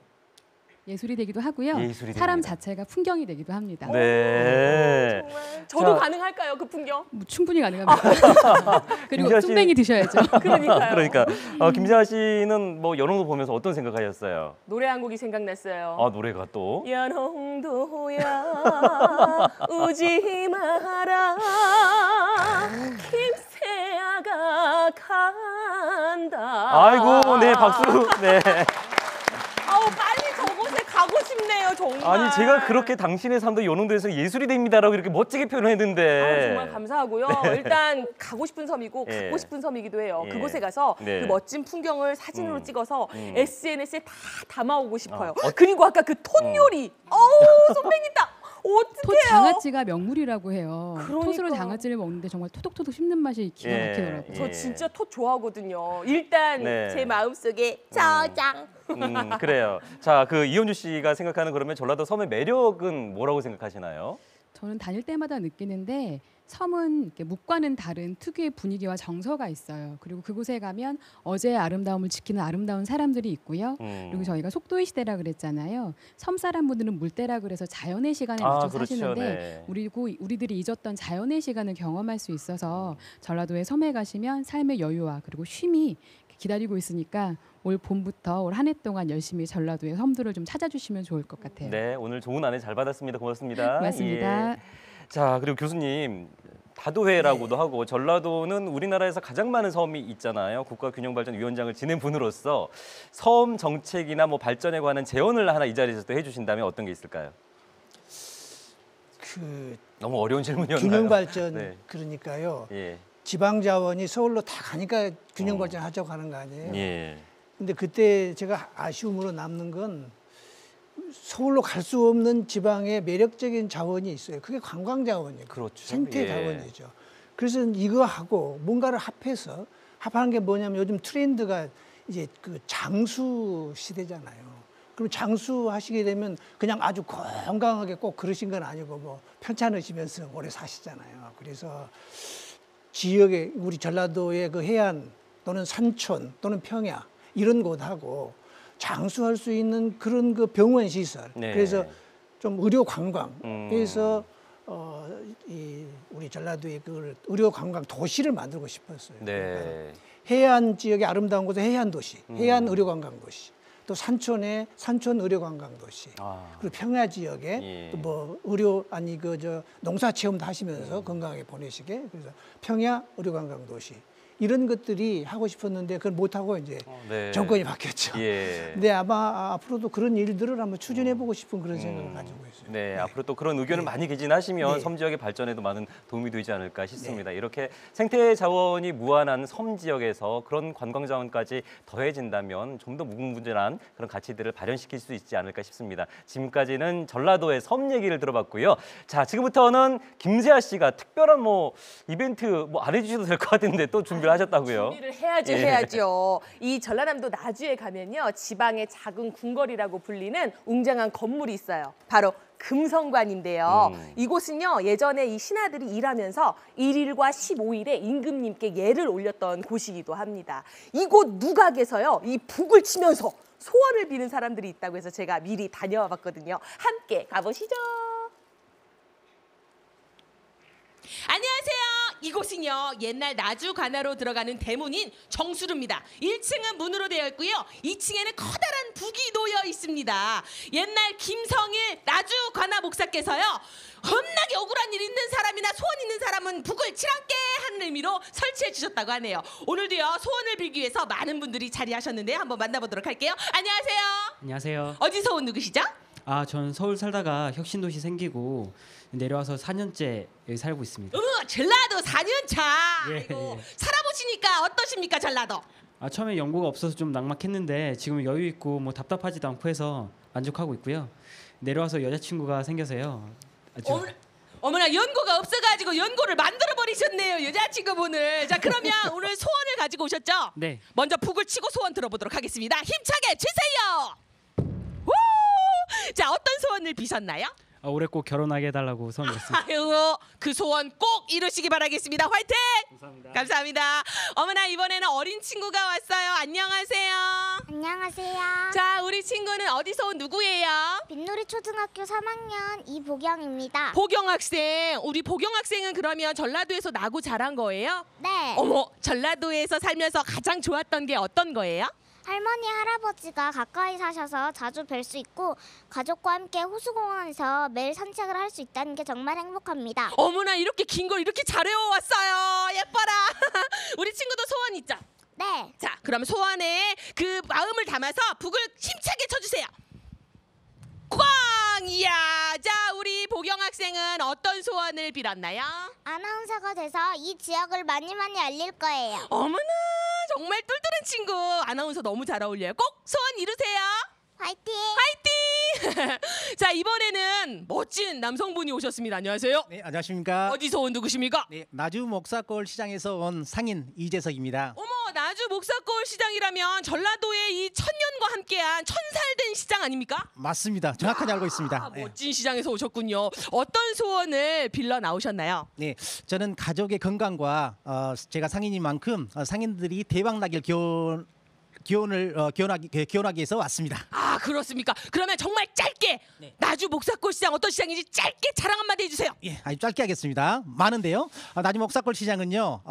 예술이 되기도 하고요. 예술이 사람 됩니다. 자체가 풍경이 되기도 합니다. 네. 정말 저도 가능할까요, 그 풍경? 충분히 가능합니다. 그리고 뚱뱅이 드셔야죠. 그러니까요. 그러니까 김지아 씨는 뭐 연홍도 보면서 어떤 생각하셨어요? 노래 한 곡이 생각났어요. 아, 노래가 또? 연홍도야 우지 마라 김새아가 간다. 아이고, 네, 박수. 네. 아우, 빨리 저곳에 가고 싶네요, 정말. 아니, 제가 그렇게 당신의 삶도 연홍도에서 예술이 됩니다라고 이렇게 멋지게 표현했는데. 정말 감사하고요. 일단 가고 싶은 섬이고 예. 갖고 싶은 섬이기도 해요. 예. 그곳에 가서 네. 그 멋진 풍경을 사진으로 찍어서 SNS에 다 담아오고 싶어요. 어. 그리고 아까 그 톳 요리. 어우, 손뱅이다. 톳 어떡해요? 장아찌가 명물이라고 해요. 그러니까. 톳으로 장아찌를 먹는데 정말 토독토독 씹는 맛이 기가 막히더라고요. 저 진짜 톳 좋아하거든요. 일단 네. 제 마음속에 저장. 그래요. 자, 그 이현주 씨가 생각하는 그러면 전라도 섬의 매력은 뭐라고 생각하시나요? 저는 다닐 때마다 느끼는데 섬은 이렇게 묵과는 다른 특유의 분위기와 정서가 있어요. 그리고 그곳에 가면 어제의 아름다움을 지키는 아름다운 사람들이 있고요. 그리고 저희가 속도의 시대라 그랬잖아요. 섬 사람분들은 물때라 그래서 자연의 시간에 맞춰 그렇죠. 사시는데 네. 우리들이 잊었던 자연의 시간을 경험할 수 있어서 전라도의 섬에 가시면 삶의 여유와 그리고 쉼이 기다리고 있으니까 올 봄부터 올 한 해 동안 열심히 전라도의 섬들을 좀 찾아주시면 좋을 것 같아요. 네, 오늘 좋은 안내 잘 받았습니다. 고맙습니다. 고맙습니다. 예. 자, 그리고 교수님, 다도회라고도 하고 전라도는 우리나라에서 가장 많은 섬이 있잖아요. 국가균형발전위원장을 지낸 분으로서 섬 정책이나 뭐 발전에 관한 제언을 하나 이 자리에서 또 해주신다면 어떤 게 있을까요? 너무 어려운 질문이었나요? 균형 발전 네. 그러니까요. 예. 지방 자원이 서울로 다 가니까 균형 발전 하자고 하는 거 아니에요. 예. 근데 그때 제가 아쉬움으로 남는 건 서울로 갈 수 없는 지방의 매력적인 자원이 있어요. 그게 관광 자원이에요. 그렇죠. 생태 예. 자원이죠. 그래서 이거하고 뭔가를 합해서 합하는 게 뭐냐면 요즘 트렌드가 이제 그 장수 시대잖아요. 그럼 장수 하시게 되면 그냥 아주 건강하게 꼭 그러신 건 아니고 뭐 편찮으시면서 오래 사시잖아요. 그래서 지역에 우리 전라도의 그 해안 또는 산촌 또는 평야 이런 곳하고 장수할 수 있는 그런 그 병원 시설. 네. 그래서 좀 의료 관광에서 이 우리 전라도의 그 의료 관광 도시를 만들고 싶었어요. 네. 해안 지역의 아름다운 곳에 해안 도시, 해안 의료 관광 도시. 또 산촌에 산촌 의료 관광 도시. 그리고 평야 지역에 예. 또 뭐 의료 아니 그 저 농사 체험도 하시면서 건강하게 보내시게. 그래서 평야 의료 관광 도시. 이런 것들이 하고 싶었는데 그걸 못 하고 이제 네. 정권이 바뀌었죠. 예. 근데 아마 앞으로도 그런 일들을 한번 추진해보고 싶은 그런 생각을 가지고 있어요. 네, 앞으로 또 그런 의견을 많이 개진하시면 네. 섬 지역의 발전에도 많은 도움이 되지 않을까 싶습니다. 이렇게 생태 자원이 무한한 섬 지역에서 그런 관광 자원까지 더해진다면 좀 더 무궁무진한 그런 가치들을 발현시킬 수 있지 않을까 싶습니다. 지금까지는 전라도의 섬 얘기를 들어봤고요. 자, 지금부터는 김세아 씨가 특별한 뭐 이벤트 뭐 안 해주셔도 될 것 같은데 또 준비를 하셨다고요? 준비를 해야죠, 예. 해야죠. 이 전라남도 나주에 가면요, 지방의 작은 궁궐이라고 불리는 웅장한 건물이 있어요. 바로 금성관인데요. 이곳은요, 예전에 이 신하들이 일하면서 1일과 15일에 임금님께 예를 올렸던 곳이기도 합니다. 이곳 누각에서요, 이 북을 치면서 소원을 비는 사람들이 있다고 해서 제가 미리 다녀와 봤거든요. 함께 가보시죠. 안녕하세요. 이곳은요, 옛날 나주 관하로 들어가는 대문인 정수루입니다. 1층은 문으로 되어 있고요. 2층에는 커다란 북이 놓여 있습니다. 옛날 김성일 나주 관하 목사께서요, 겁나게 억울한 일 있는 사람이나 소원 있는 사람은 북을 칠함께 하는 의미로 설치해 주셨다고 하네요. 오늘도요, 소원을 빌기 위해서 많은 분들이 자리하셨는데요. 한번 만나보도록 할게요. 안녕하세요. 안녕하세요. 어디서 온 누구시죠? 전 서울 살다가 혁신도시 생기고 내려와서 4년째 여기 살고 있습니다. 전라도 4년 차. 예, 아이고, 예. 살아보시니까 어떠십니까, 전라도? 처음에 연고가 없어서 좀 막막했는데 지금 여유 있고 뭐 답답하지도 않고 해서 만족하고 있고요. 내려와서 여자친구가 생겨서요. 어머나 연고가 없어가지고 연고를 만들어 버리셨네요, 여자친구분을. 자, 그러면 오늘 소원을 가지고 오셨죠? 네. 먼저 북을 치고 소원 들어보도록 하겠습니다. 힘차게 치세요. 우! 자, 어떤 소원을 비셨나요? 올해 꼭 결혼하게 해달라고 소원했습니다. 아유, 그 소원 꼭 이루시기 바라겠습니다. 화이팅! 감사합니다. 어머나, 이번에는 어린 친구가 왔어요. 안녕하세요. 안녕하세요. 자, 우리 친구는 어디서 온 누구예요? 빗놀이 초등학교 3학년 이보경입니다. 보경 학생. 우리 보경 학생은 그러면 전라도에서 나고 자란 거예요? 네. 어머, 전라도에서 살면서 가장 좋았던 게 어떤 거예요? 할머니, 할아버지가 가까이 사셔서 자주 뵐 수 있고 가족과 함께 호수공원에서 매일 산책을 할 수 있다는 게 정말 행복합니다. 어머나, 이렇게 긴 걸 이렇게 잘 외워왔어요. 예뻐라. 우리 친구도 소원 있죠? 네. 자, 그럼 소원에 그 마음을 담아서 북을 힘차게 쳐주세요. 꽝! 이야, 자, 우리 보경 학생은 어떤 소원을 빌었나요? 아나운서가 돼서 이 지역을 많이 알릴 거예요. 어머나, 정말 똘똘한 친구. 아나운서 너무 잘 어울려요. 꼭 소원 이루세요. 화이팅! 화이팅! 자, 이번에는 멋진 남성분이 오셨습니다. 안녕하세요. 네, 안녕하십니까. 어디서 온 누구십니까? 네, 나주 목사골 시장에서 온 상인 이재석입니다. 어머, 나주 목사골 시장이라면 전라도의 이 천년과 함께한 천살된 시장 아닙니까? 맞습니다. 정확하게 알고 있습니다. 네. 멋진 시장에서 오셨군요. 어떤 소원을 빌러 나오셨나요? 네, 저는 가족의 건강과 제가 상인인 만큼 상인들이 대박 나길 기원하기 위해서 왔습니다. 아, 그렇습니까? 그러면 정말 짧게 나주 목사골 시장 어떤 시장인지 짧게 자랑 한마디 해주세요. 예, 아주 짧게 하겠습니다. 많은데요. 나주 목사골 시장은요,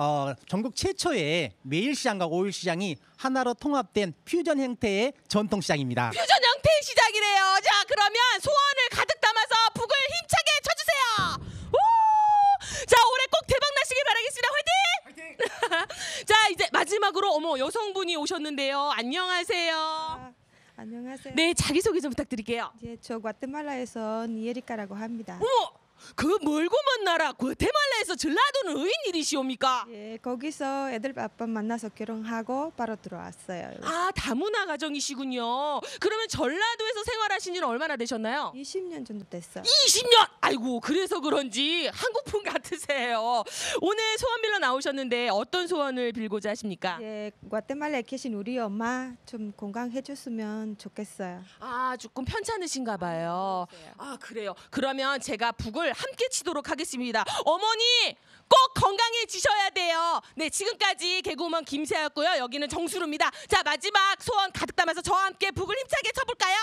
전국 최초의 매일시장과 오일시장이 하나로 통합된 퓨전 형태의 전통 시장입니다. 퓨전 형태의 시장이래요. 자, 그러면 소원을 가득 담아서 북을 힘차게 쳐주세요. 우! 자, 올해 꼭 대박 나시길 바라겠습니다. 화이팅! 자, 이제 마지막으로 어머, 여성분이 오셨는데요. 안녕하세요. 안녕하세요. 네, 자기소개 좀 부탁드릴게요. 예, 저 과테말라에서 온 예리카라고 합니다. 어머, 그 멀고 먼 나라 과테말라에서 전라도는 의인일이시옵니까? 예, 거기서 애들 아빠 만나서 결혼하고 바로 들어왔어요. 아, 다문화 가정이시군요. 그러면 전라도에서 생활하신 지는 얼마나 되셨나요? 20년 정도 됐어요. 20년! 아이고, 그래서 그런지 한국분 같으세요. 오늘 소원 빌러 나오셨는데 어떤 소원을 빌고자 하십니까? 예, 과테말라에 계신 우리 엄마 좀 건강해줬으면 좋겠어요. 아, 조금 편찮으신가 봐요. 아, 그래요. 그러면 제가 북을 함께 치도록 하겠습니다. 어머니, 꼭 건강해지셔야 돼요. 네, 지금까지 개그우먼 김세아였고요. 여기는 정수루입니다. 자, 마지막 소원 가득 담아서 저와 함께 북을 힘차게 쳐볼까요?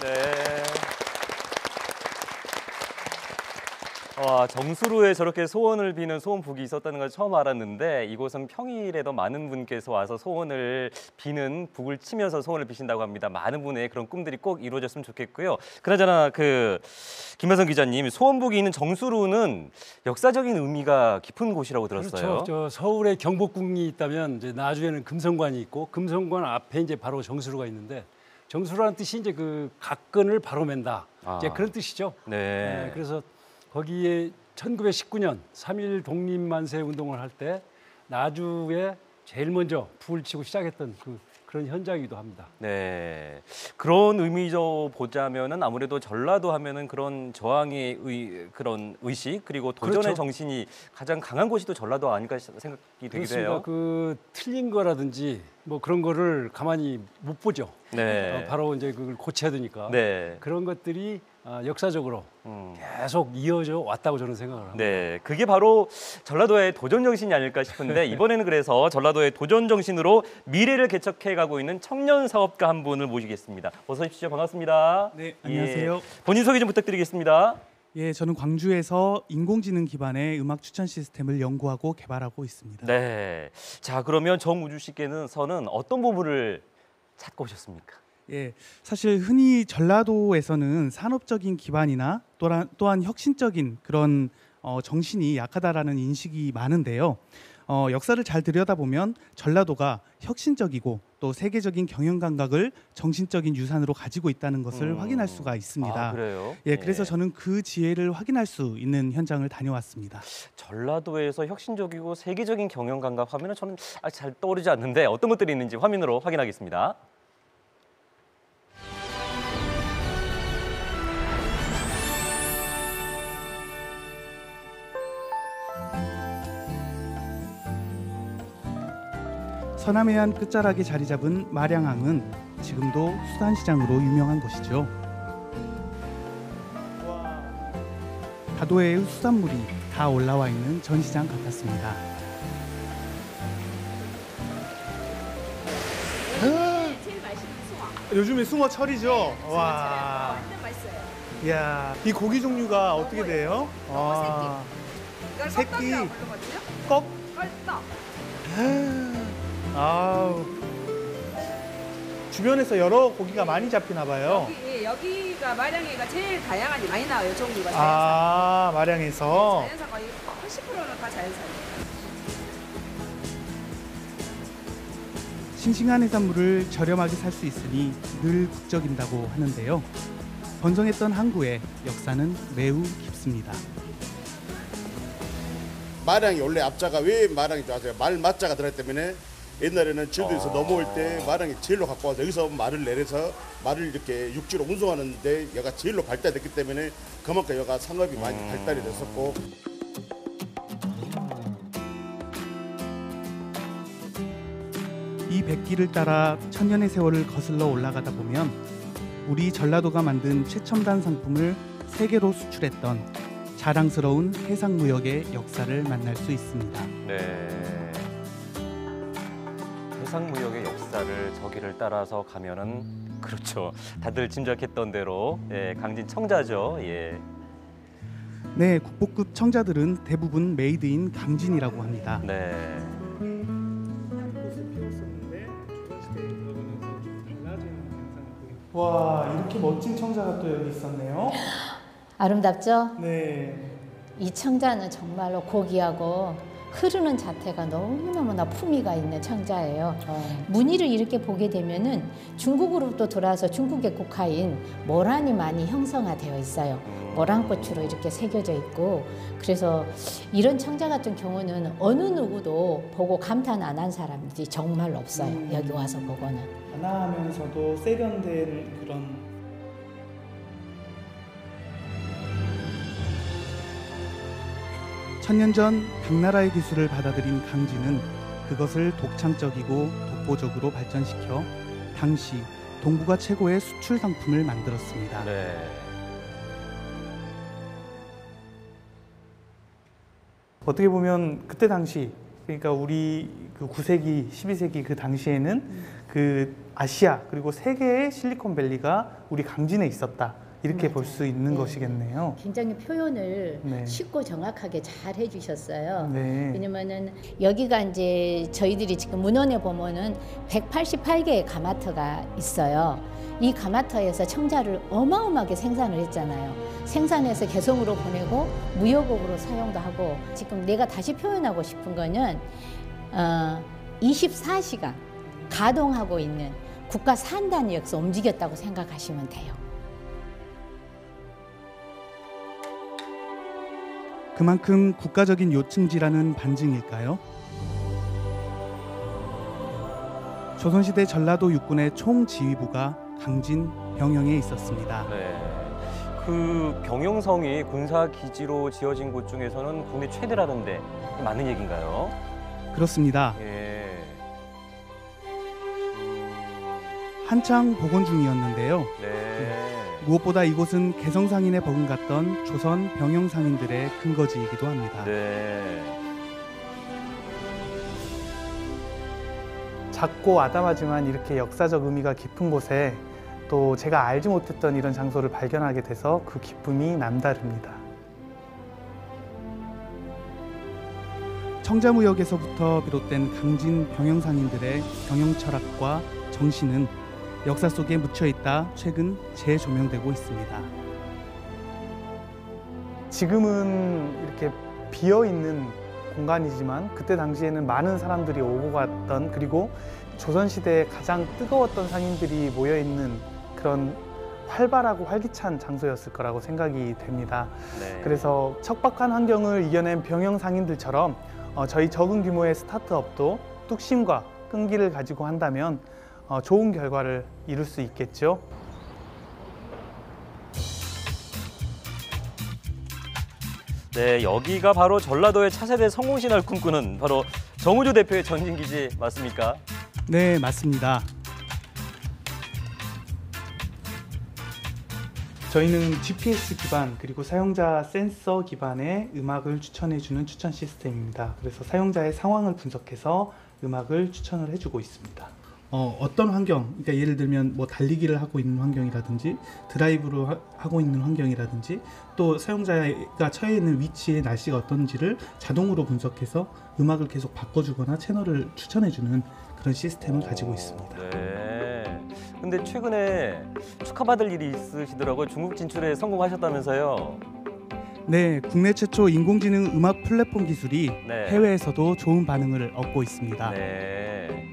네. 와, 정수루에 저렇게 소원을 비는 소원북이 있었다는 걸 처음 알았는데 이곳은 평일에도 많은 분께서 와서 소원을 비는 북을 치면서 소원을 비신다고 합니다. 많은 분의 그런 꿈들이 꼭 이루어졌으면 좋겠고요. 그나저나 김하성 기자님, 소원북이 있는 정수루는 역사적인 의미가 깊은 곳이라고 들었어요. 그렇죠. 저 서울에 경복궁이 있다면 이제 나주에는 금성관이 있고 금성관 앞에 이제 바로 정수루가 있는데 정수루라는 뜻이 이제 그 각근을 바로 맨다. 이제 그런 뜻이죠. 네. 그래서 거기에 1919년 3.1 독립만세 운동을 할 때 나주에 제일 먼저 북을 치고 시작했던 그런 현장이기도 합니다. 네, 그런 의미로 보자면은 아무래도 전라도 하면은 그런 저항의 그런 의식 그리고 도전의 그렇죠. 정신이 가장 강한 곳이 또 전라도 아닐까 생각이 되기도 그렇습니다. 해요. 그 틀린 거라든지 뭐 그런 거를 가만히 못 보죠. 네. 바로 이제 그걸 고쳐야 되니까. 네. 그런 것들이 역사적으로 계속 이어져 왔다고 저는 생각을 합니다. 네, 그게 바로 전라도의 도전 정신이 아닐까 싶은데 이번에는 그래서 전라도의 도전 정신으로 미래를 개척해가고 있는 청년 사업가 한 분을 모시겠습니다. 어서 오십시오. 반갑습니다. 네, 안녕하세요. 예, 본인 소개 좀 부탁드리겠습니다. 예, 저는 광주에서 인공지능 기반의 음악 추천 시스템을 연구하고 개발하고 있습니다. 네, 자 그러면 정우주 씨께는 어떤 부분을 찾고 오셨습니까? 예, 사실 흔히 전라도에서는 산업적인 기반이나 또한 혁신적인 그런 정신이 약하다라는 인식이 많은데요. 역사를 잘 들여다보면 전라도가 혁신적이고 또 세계적인 경영 감각을 정신적인 유산으로 가지고 있다는 것을 확인할 수가 있습니다. 아, 그래요? 예, 그래서 저는 그 지혜를 확인할 수 있는 현장을 다녀왔습니다. 전라도에서 혁신적이고 세계적인 경영 감각 하면은 저는 잘 떠오르지 않는데 어떤 것들이 있는지 화면으로 확인하겠습니다. 서남해안 끝자락에 자리 잡은 마량항은 지금도 수산시장으로 유명한 곳이죠. 다도해의 수산물이 다 올라와 있는 전시장 같았습니다. 요즘에 숭어철이죠? 와. 이야, 이 고기 종류가 어떻게 돼요? 와. 새끼. 꺽? 아우. 주변에서 여러 고기가 많이 잡히나 봐요. 여기가 마량회가 제일 다양하게 많이 나와요, 종류가. 아, 마량에서. 자연산 거의 80%는 다 자연산이에요. 싱싱한 해산물을 저렴하게 살 수 있으니 늘 국적인다고 하는데요. 번성했던 항구의 역사는 매우 깊습니다. 마량이 원래 앞자가 왜 마량이 좋아서요? 말 맞자가 들어있기 때문에 옛날에는 제주도에서 넘어올 때 마량이 제일로 갖고 와서 여기서 말을 내려서 말을 이렇게 육지로 운송하는데 여기가 제일로 발달됐기 때문에 그만큼 여기가 상업이 많이 발달이 됐었고. 이 백길을 따라 천년의 세월을 거슬러 올라가다 보면 우리 전라도가 만든 최첨단 상품을 세계로 수출했던 자랑스러운 해상무역의 역사를 만날 수 있습니다. 네. 해상무역의 역사를 저기를 따라서 가면은 그렇죠. 다들 짐작했던 대로 강진 청자죠. 예. 네, 국보급 청자들은 대부분 메이드인 강진이라고 합니다. 네. 와, 이렇게 멋진 청자가 또 여기 있었네요. 아름답죠? 네. 이 청자는 정말로 고귀하고 흐르는 자태가 너무너무나 품위가 있는 청자예요. 무늬를 이렇게 보게 되면은 중국으로부터 돌아와서 중국의 국화인 모란이 많이 형성화되어 있어요. 모란꽃으로 이렇게 새겨져 있고, 그래서 이런 청자 같은 경우는 어느 누구도 보고 감탄 안 한 사람들이 정말 없어요. 여기 와서 보고는. 단아하면서도 세련된 그런. 천년 전 당나라의 기술을 받아들인 강진은 그것을 독창적이고 독보적으로 발전시켜 당시 동북아 최고의 수출 상품을 만들었습니다. 네. 어떻게 보면 그때 당시, 그러니까 우리 그 9세기, 12세기 그 당시에는 그 아시아 그리고 세계의 실리콘밸리가 우리 강진에 있었다. 이렇게 볼 수 있는 것이겠네요. 굉장히 표현을 네. 쉽고 정확하게 잘 해주셨어요. 네. 왜냐면은 여기가 이제 저희들이 지금 문헌에 보면은 188개의 가마터가 있어요. 이 가마터에서 청자를 어마어마하게 생산을 했잖아요. 생산해서 개성으로 보내고 무역업으로 사용도 하고, 지금 내가 다시 표현하고 싶은 거는 24시간 가동하고 있는 국가 산단위에서 움직였다고 생각하시면 돼요. 그만큼 국가적인 요충지라는 반증일까요? 조선시대 전라도 육군의 총지휘부가 강진, 병영에 있었습니다. 네. 그 병영성이 군사기지로 지어진 곳 중에서는 국내 최대라던데 맞는 얘기인가요? 그렇습니다. 예. 한창 복원 중이었는데요. 네. 무엇보다 이곳은 개성상인에 버금갔던 조선 병영상인들의 근거지이기도 합니다. 네. 작고 아담하지만 이렇게 역사적 의미가 깊은 곳에 또 제가 알지 못했던 이런 장소를 발견하게 돼서 그 기쁨이 남다릅니다. 청자무역에서부터 비롯된 강진 병영상인들의 경영 철학과 정신은 역사 속에 묻혀있다 최근 재조명되고 있습니다. 지금은 이렇게 비어있는 공간이지만 그때 당시에는 많은 사람들이 오고 갔던, 그리고 조선시대에 가장 뜨거웠던 상인들이 모여있는 그런 활발하고 활기찬 장소였을 거라고 생각이 됩니다. 네. 그래서 척박한 환경을 이겨낸 병영 상인들처럼 저희 적은 규모의 스타트업도 뚝심과 끈기를 가지고 한다면 좋은 결과를 이룰 수 있겠죠. 네, 여기가 바로 전라도의 차세대 성공신화를 꿈꾸는 바로 정우주 대표의 전진기지 맞습니까? 네, 맞습니다. 저희는 GPS 기반 그리고 사용자 센서 기반의 음악을 추천해주는 추천 시스템입니다. 그래서 사용자의 상황을 분석해서 음악을 추천을 해주고 있습니다. 어떤 환경, 그러니까 예를 들면 뭐 달리기를 하고 있는 환경이라든지 드라이브를 하고 있는 환경이라든지 또 사용자가 처해 있는 위치의 날씨가 어떤지를 자동으로 분석해서 음악을 계속 바꿔주거나 채널을 추천해주는 그런 시스템을 가지고 있습니다. 네. 근데 최근에 축하받을 일이 있으시더라고요. 중국 진출에 성공하셨다면서요. 네, 국내 최초 인공지능 음악 플랫폼 기술이 네. 해외에서도 좋은 반응을 얻고 있습니다. 네.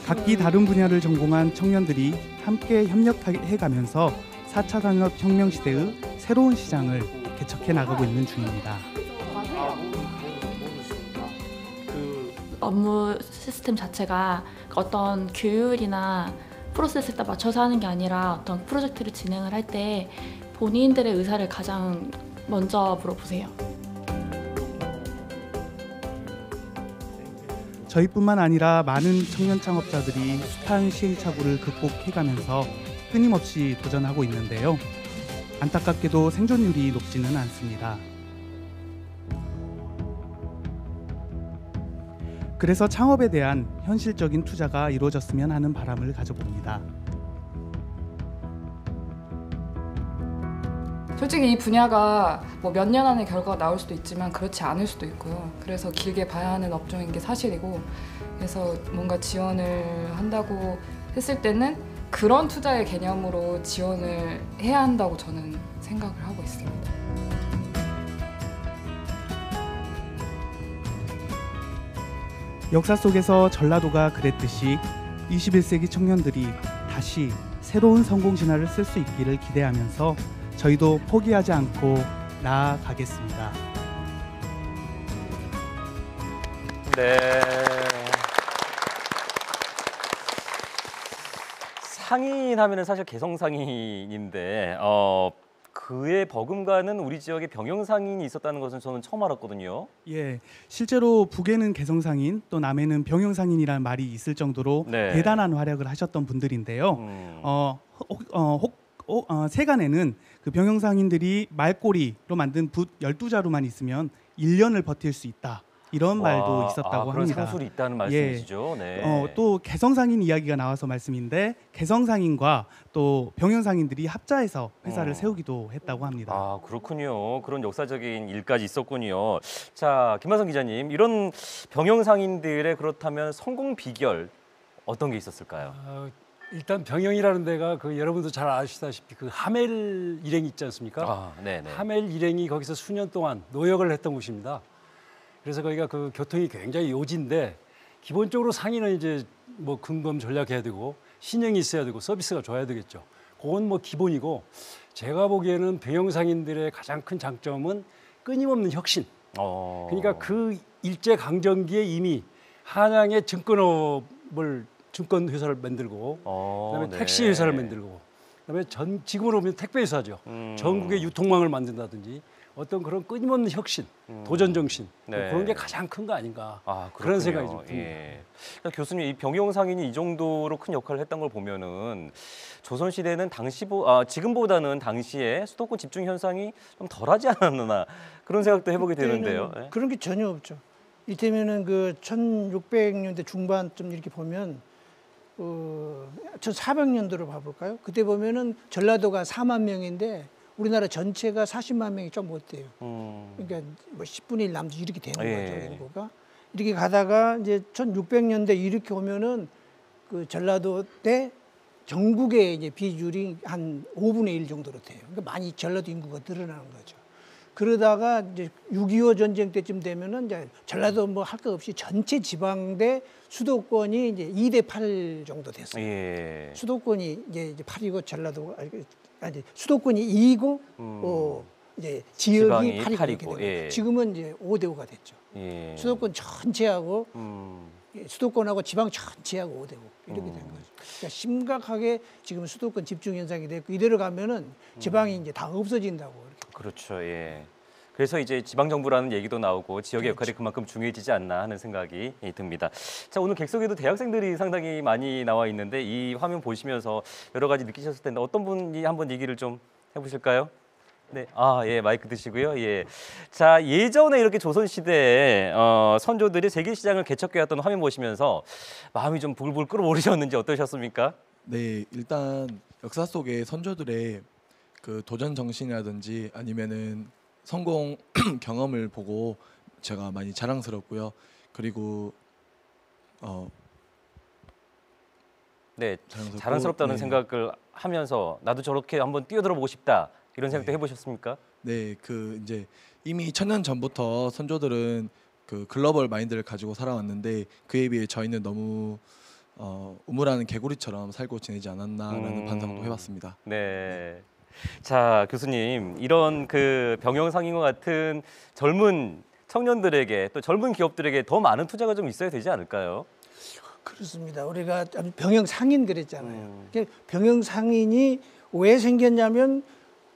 각기 다른 분야를 전공한 청년들이 함께 협력해가면서 4차 산업혁명 시대의 새로운 시장을 개척해 나가고 있는 중입니다. 업무 시스템 자체가 어떤 규율이나 프로세스에 따라 맞춰서 하는 게 아니라 어떤 프로젝트를 진행을 할 때 본인들의 의사를 가장 먼저 물어보세요. 저희뿐만 아니라 많은 청년 창업자들이 숱한 시행착오를 극복해가면서 끊임없이 도전하고 있는데요. 안타깝게도 생존율이 높지는 않습니다. 그래서 창업에 대한 현실적인 투자가 이루어졌으면 하는 바람을 가져봅니다. 솔직히 이 분야가 뭐 몇 년 안에 결과가 나올 수도 있지만 그렇지 않을 수도 있고요. 그래서 길게 봐야 하는 업종인 게 사실이고, 그래서 뭔가 지원을 한다고 했을 때는 그런 투자의 개념으로 지원을 해야 한다고 저는 생각을 하고 있습니다. 역사 속에서 전라도가 그랬듯이 21세기 청년들이 다시 새로운 성공 신화를 쓸 수 있기를 기대하면서 저희도 포기하지 않고 나아가겠습니다. 네. 상인 하면은 사실 개성상인인데 그의 버금가는 우리 지역에 병영상인이 있었다는 것은 저는 처음 알았거든요. 예, 실제로 북에는 개성상인 또 남에는 병영상인이라는 말이 있을 정도로 네. 대단한 활약을 하셨던 분들인데요. 세간에는 그 병영상인들이 말꼬리로 만든 붓 12자루만 있으면 1년을 버틸 수 있다. 이런 말도 있었다고 그런 합니다. 상술이 있다는 말씀이시죠. 네. 또 개성상인 이야기가 나와서 말씀인데 개성상인과 또 병영상인들이 합자해서 회사를 세우기도 했다고 합니다. 아, 그렇군요. 그런 역사적인 일까지 있었군요. 자, 김만성 기자님, 이런 병영상인들의 그렇다면 성공 비결 어떤 게 있었을까요? 일단 병영이라는 데가 그 여러분도 잘 아시다시피 그 하멜 일행이 있지 않습니까? 네네. 하멜 일행이 거기서 수년 동안 노역을 했던 곳입니다. 그래서 거기가 그 교통이 굉장히 요지인데 기본적으로 상인은 이제 뭐 근검 전략해야 되고 신형이 있어야 되고 서비스가 좋아야 되겠죠. 그건 뭐 기본이고, 제가 보기에는 병영상인들의 가장 큰 장점은 끊임없는 혁신. 그러니까 그 일제 강점기에 이미 한양에 증권 회사를 만들고, 그다음에 택시 회사를 만들고, 그다음에 지금으로 보면 택배 회사죠. 전국의 유통망을 만든다든지 어떤 그런 끊임없는 혁신, 도전 정신, 그런 게 가장 큰 거 아닌가, 그런 생각이 좀 듭니다. 예. 그러니까 교수님, 이 병영상인이 이 정도로 큰 역할을 했던 걸 보면은 조선 시대는 지금보다는 당시에 수도권 집중 현상이 좀 덜하지 않았나 그런 생각도 해보게 되는데요. 예. 그런 게 전혀 없죠. 이때면은 그 1600년대 중반쯤 이렇게 보면 1400년도로 봐볼까요? 그때 보면은 전라도가 4만 명인데 우리나라 전체가 40만 명이 좀 못 돼요. 그러니까 뭐 10분의 1 남짓 이렇게 되는 거죠. 인구가. 이렇게 가다가 이제 1600년대 이렇게 오면은 그 전라도 때 전국의 이제 비율이 한 5분의 1 정도로 돼요. 그러니까 많이 전라도 인구가 늘어나는 거죠. 그러다가 이제 6.25 전쟁 때쯤 되면은 이제 전라도 뭐 할 거 없이 전체 지방대 수도권이 이제 2대8 정도 됐어요. 예. 수도권이 이제 8이고 전라도 아니 수도권이 2이고 이제 지역이 8이고 이렇게 되고 예. 지금은 이제 5대5가 됐죠. 예. 수도권 전체하고 수도권하고 지방 전체하고 5대5 이렇게 된 거죠. 그러니까 심각하게 지금 수도권 집중 현상이 됐고 이대로 가면은 지방이 이제 다 없어진다고. 이렇게. 그렇죠. 예. 그래서 이제 지방 정부라는 얘기도 나오고 지역의 역할이 그만큼 중요해지지 않나 하는 생각이 듭니다. 자, 오늘 객석에도 대학생들이 상당히 많이 나와 있는데 이 화면 보시면서 여러 가지 느끼셨을 텐데 어떤 분이 한번 얘기를 좀 해보실까요? 네, 예, 마이크 드시고요. 예, 자, 예전에 이렇게 조선 시대에 선조들이 세계 시장을 개척해왔던 화면 보시면서 마음이 좀 불불 끓어오르셨는지 어떠셨습니까? 네, 일단 역사 속에 선조들의 그 도전 정신이라든지 아니면은 성공 경험을 보고 제가 많이 자랑스럽고요. 그리고 네, 자랑스럽다는 네. 생각을 하면서 나도 저렇게 한번 뛰어들어 보고 싶다 이런 생각도 해보셨습니까? 네, 그 이제 이미 1000년 전부터 선조들은 그 글로벌 마인드를 가지고 살아왔는데 그에 비해 저희는 너무 우물하는 개구리처럼 살고 지내지 않았나라는 반성도 해봤습니다. 네. 자, 교수님, 이런 그 병영상인과 같은 젊은 청년들에게 또 젊은 기업들에게 더 많은 투자가 좀 있어야 되지 않을까요? 그렇습니다. 우리가 병영상인 그랬잖아요. 병영상인이 왜 생겼냐면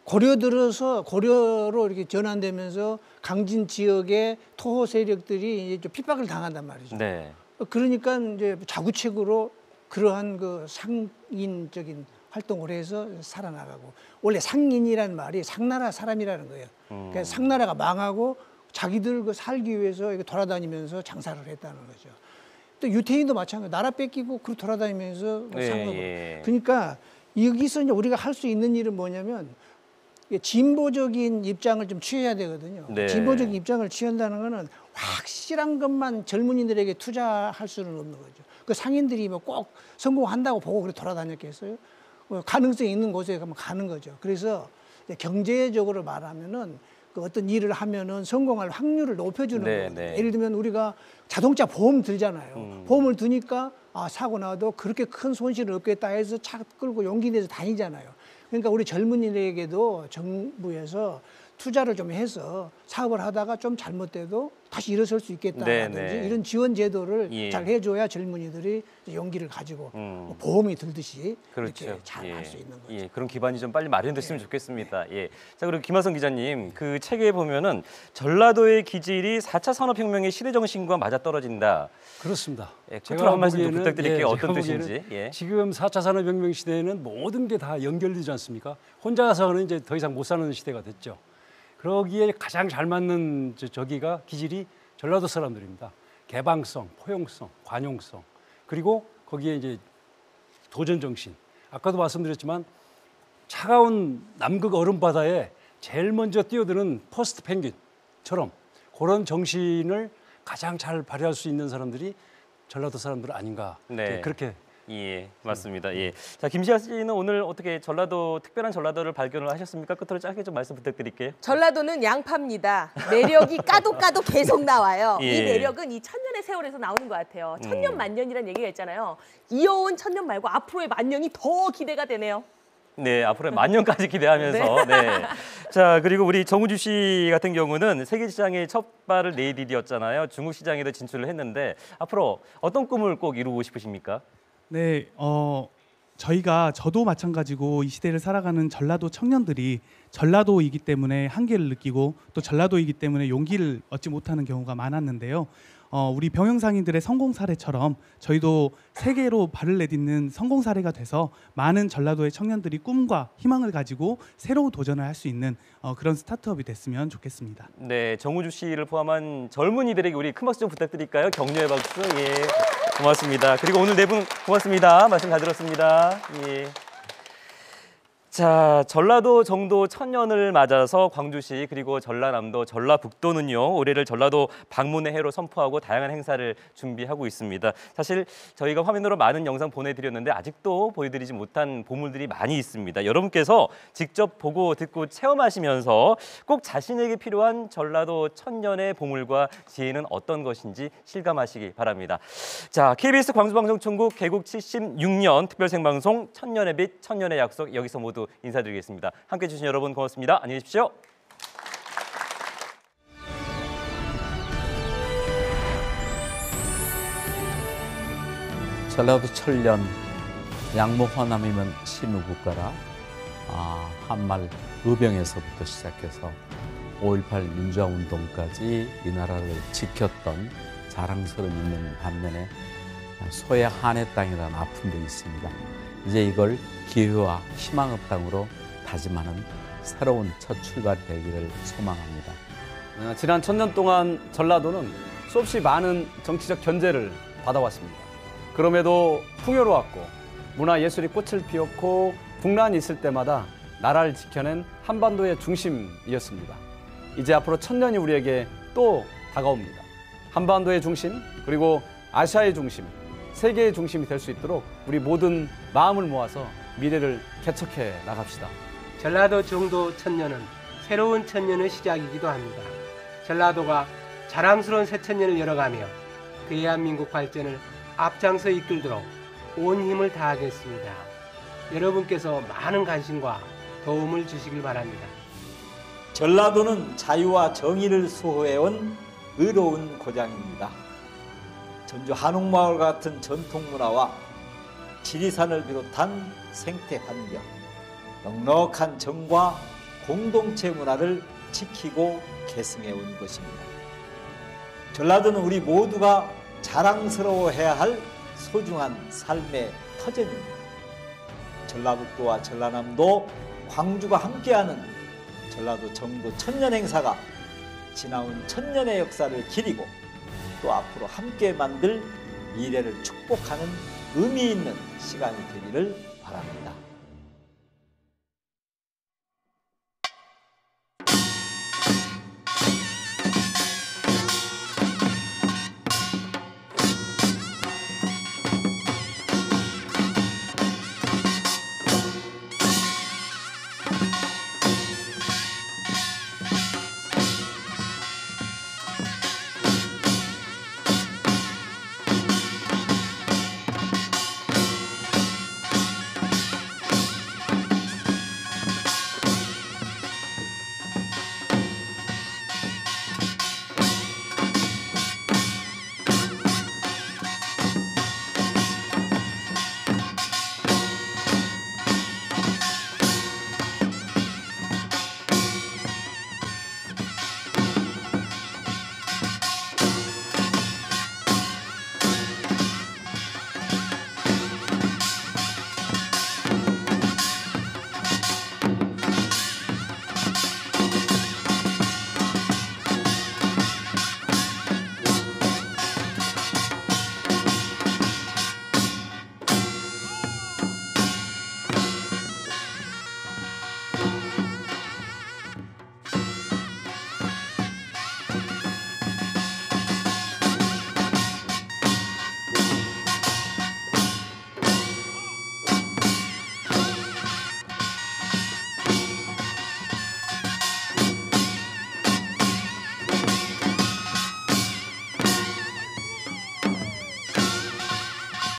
고려 들어서 고려로 이렇게 전환되면서 강진 지역의 토호 세력들이 이제 좀 핍박을 당한단 말이죠. 네. 그러니까 이제 자구책으로 그러한 그 상인적인 활동을 해서 살아나가고 원래 상인이라는 말이 상나라 사람이라는 거예요. 그러니까 상나라가 망하고 자기들 그 살기 위해서 이렇게 돌아다니면서 장사를 했다는 거죠. 또 유태인도 마찬가지. 나라 뺏기고 그 돌아다니면서 상하고. 그러니까 여기서 이제 우리가 할 수 있는 일은 뭐냐면 진보적인 입장을 좀 취해야 되거든요. 네. 진보적인 입장을 취한다는 거는 확실한 것만 젊은이들에게 투자할 수는 없는 거죠. 그 상인들이 뭐 꼭 성공한다고 보고 그래 돌아다녔겠어요? 가능성이 있는 곳에 가면 가는 거죠. 그래서 경제적으로 말하면은 그 어떤 일을 하면은 성공할 확률을 높여주는 거예요. 예를 들면 우리가 자동차 보험 들잖아요. 보험을 드니까 사고 나도 그렇게 큰 손실은 없겠다 해서 차 끌고 용기 내서 다니잖아요. 그러니까 우리 젊은이들에게도 정부에서 투자를 좀 해서 사업을 하다가 좀 잘못돼도 다시 일어설 수 있겠다라든지 이런 지원 제도를 잘 해줘야 젊은이들이 용기를 가지고 보험이 들듯이 그렇죠. 이렇게 잘 할 수 있는 거죠. 예, 그런 기반이 좀 빨리 마련됐으면 좋겠습니다. 예. 자, 그리고 김하성 기자님, 그 책에 보면은 전라도의 기질이 4차 산업혁명의 시대 정신과 맞아떨어진다. 그렇습니다. 예, 끝으로 한 말씀 좀 부탁드릴게요. 어떤 뜻인지. 예. 지금 4차 산업혁명 시대에는 모든 게 다 연결되지 않습니까? 혼자서는 이제 더 이상 못 사는 시대가 됐죠. 그러기에 가장 잘 맞는 저기가 기질이 전라도 사람들입니다. 개방성, 포용성, 관용성, 그리고 거기에 이제 도전 정신. 아까도 말씀드렸지만 차가운 남극 얼음바다에 제일 먼저 뛰어드는 퍼스트 펭귄처럼 그런 정신을 가장 잘 발휘할 수 있는 사람들이 전라도 사람들 아닌가. 네. 그렇게. 예, 맞습니다. 예. 자, 김시아 씨는 오늘 어떻게 특별한 전라도를 발견을 하셨습니까? 끝으로 짧게 좀 말씀 부탁드릴게요. 전라도는 양파입니다. 매력이 까도 계속 나와요. 예. 이 매력은 이 천년의 세월에서 나오는 것 같아요. 천년 만년이라는 얘기가 있잖아요. 이어온 천년 말고 앞으로의 만년이 더 기대가 되네요. 네, 앞으로 만년까지 기대하면서. 네. 자, 그리고 우리 정우주 씨 같은 경우는 세계 시장에 첫 발을 내디뎠잖아요. 중국 시장에도 진출을 했는데 앞으로 어떤 꿈을 꼭 이루고 싶으십니까? 네, 저도 마찬가지고 이 시대를 살아가는 전라도 청년들이 전라도이기 때문에 한계를 느끼고 또 전라도이기 때문에 용기를 얻지 못하는 경우가 많았는데요. 우리 병영상인들의 성공 사례처럼 저희도 세계로 발을 내딛는 성공 사례가 돼서 많은 전라도의 청년들이 꿈과 희망을 가지고 새로운 도전을 할 수 있는 그런 스타트업이 됐으면 좋겠습니다. 네, 정우주 씨를 포함한 젊은이들에게 우리 큰 박수 좀 부탁드릴까요? 격려의 박수. 예, 고맙습니다. 그리고 오늘 네 분 고맙습니다. 말씀 잘 들었습니다. 예. 자, 전라도 정도 천년을 맞아서 광주시 그리고 전라남도, 전라북도는요 올해를 전라도 방문의 해로 선포하고 다양한 행사를 준비하고 있습니다. 사실 저희가 화면으로 많은 영상 보내드렸는데 아직도 보여드리지 못한 보물들이 많이 있습니다. 여러분께서 직접 보고 듣고 체험하시면서 꼭 자신에게 필요한 전라도 천년의 보물과 지혜는 어떤 것인지 실감하시기 바랍니다. 자, KBS 광주방송총국 개국 76년 특별생방송 천년의 빛, 천년의 약속 여기서 모두 인사드리겠습니다. 함께해 주신 여러분 고맙습니다. 안녕히 계십시오. 전라도 천년 양모화남이면 신우국가라 한말 의병에서부터 시작해서 5.18 민주화운동까지 이 나라를 지켰던 자랑스러운 있는 반면에 소의 한해 땅이라는 아픔도 있습니다. 이제 이걸 기회와 희망의 땅으로 다짐하는 새로운 첫 출발이 되기를 소망합니다. 지난 천년 동안 전라도는 수없이 많은 정치적 견제를 받아왔습니다. 그럼에도 풍요로웠고 문화예술이 꽃을 피웠고 분란이 있을 때마다 나라를 지켜낸 한반도의 중심이었습니다. 이제 앞으로 천년이 우리에게 또 다가옵니다. 한반도의 중심 그리고 아시아의 중심, 세계의 중심이 될 수 있도록 우리 모든 마음을 모아서 미래를 개척해 나갑시다. 전라도 정도 천년은 새로운 천년의 시작이기도 합니다. 전라도가 자랑스러운 새 천년을 열어가며 대한민국 발전을 앞장서 이끌도록 온 힘을 다하겠습니다. 여러분께서 많은 관심과 도움을 주시길 바랍니다. 전라도는 자유와 정의를 수호해온 의로운 고장입니다. 전주 한옥마을 같은 전통문화와 지리산을 비롯한 생태 환경, 넉넉한 정과 공동체 문화를 지키고 계승해 온 것입니다. 전라도는 우리 모두가 자랑스러워해야 할 소중한 삶의 터전입니다. 전라북도와 전라남도, 광주가 함께하는 전라도 정도 천년 행사가 지나온 천년의 역사를 기리고 또 앞으로 함께 만들 미래를 축복하는 의미 있는 시간이 되기를 바랍니다.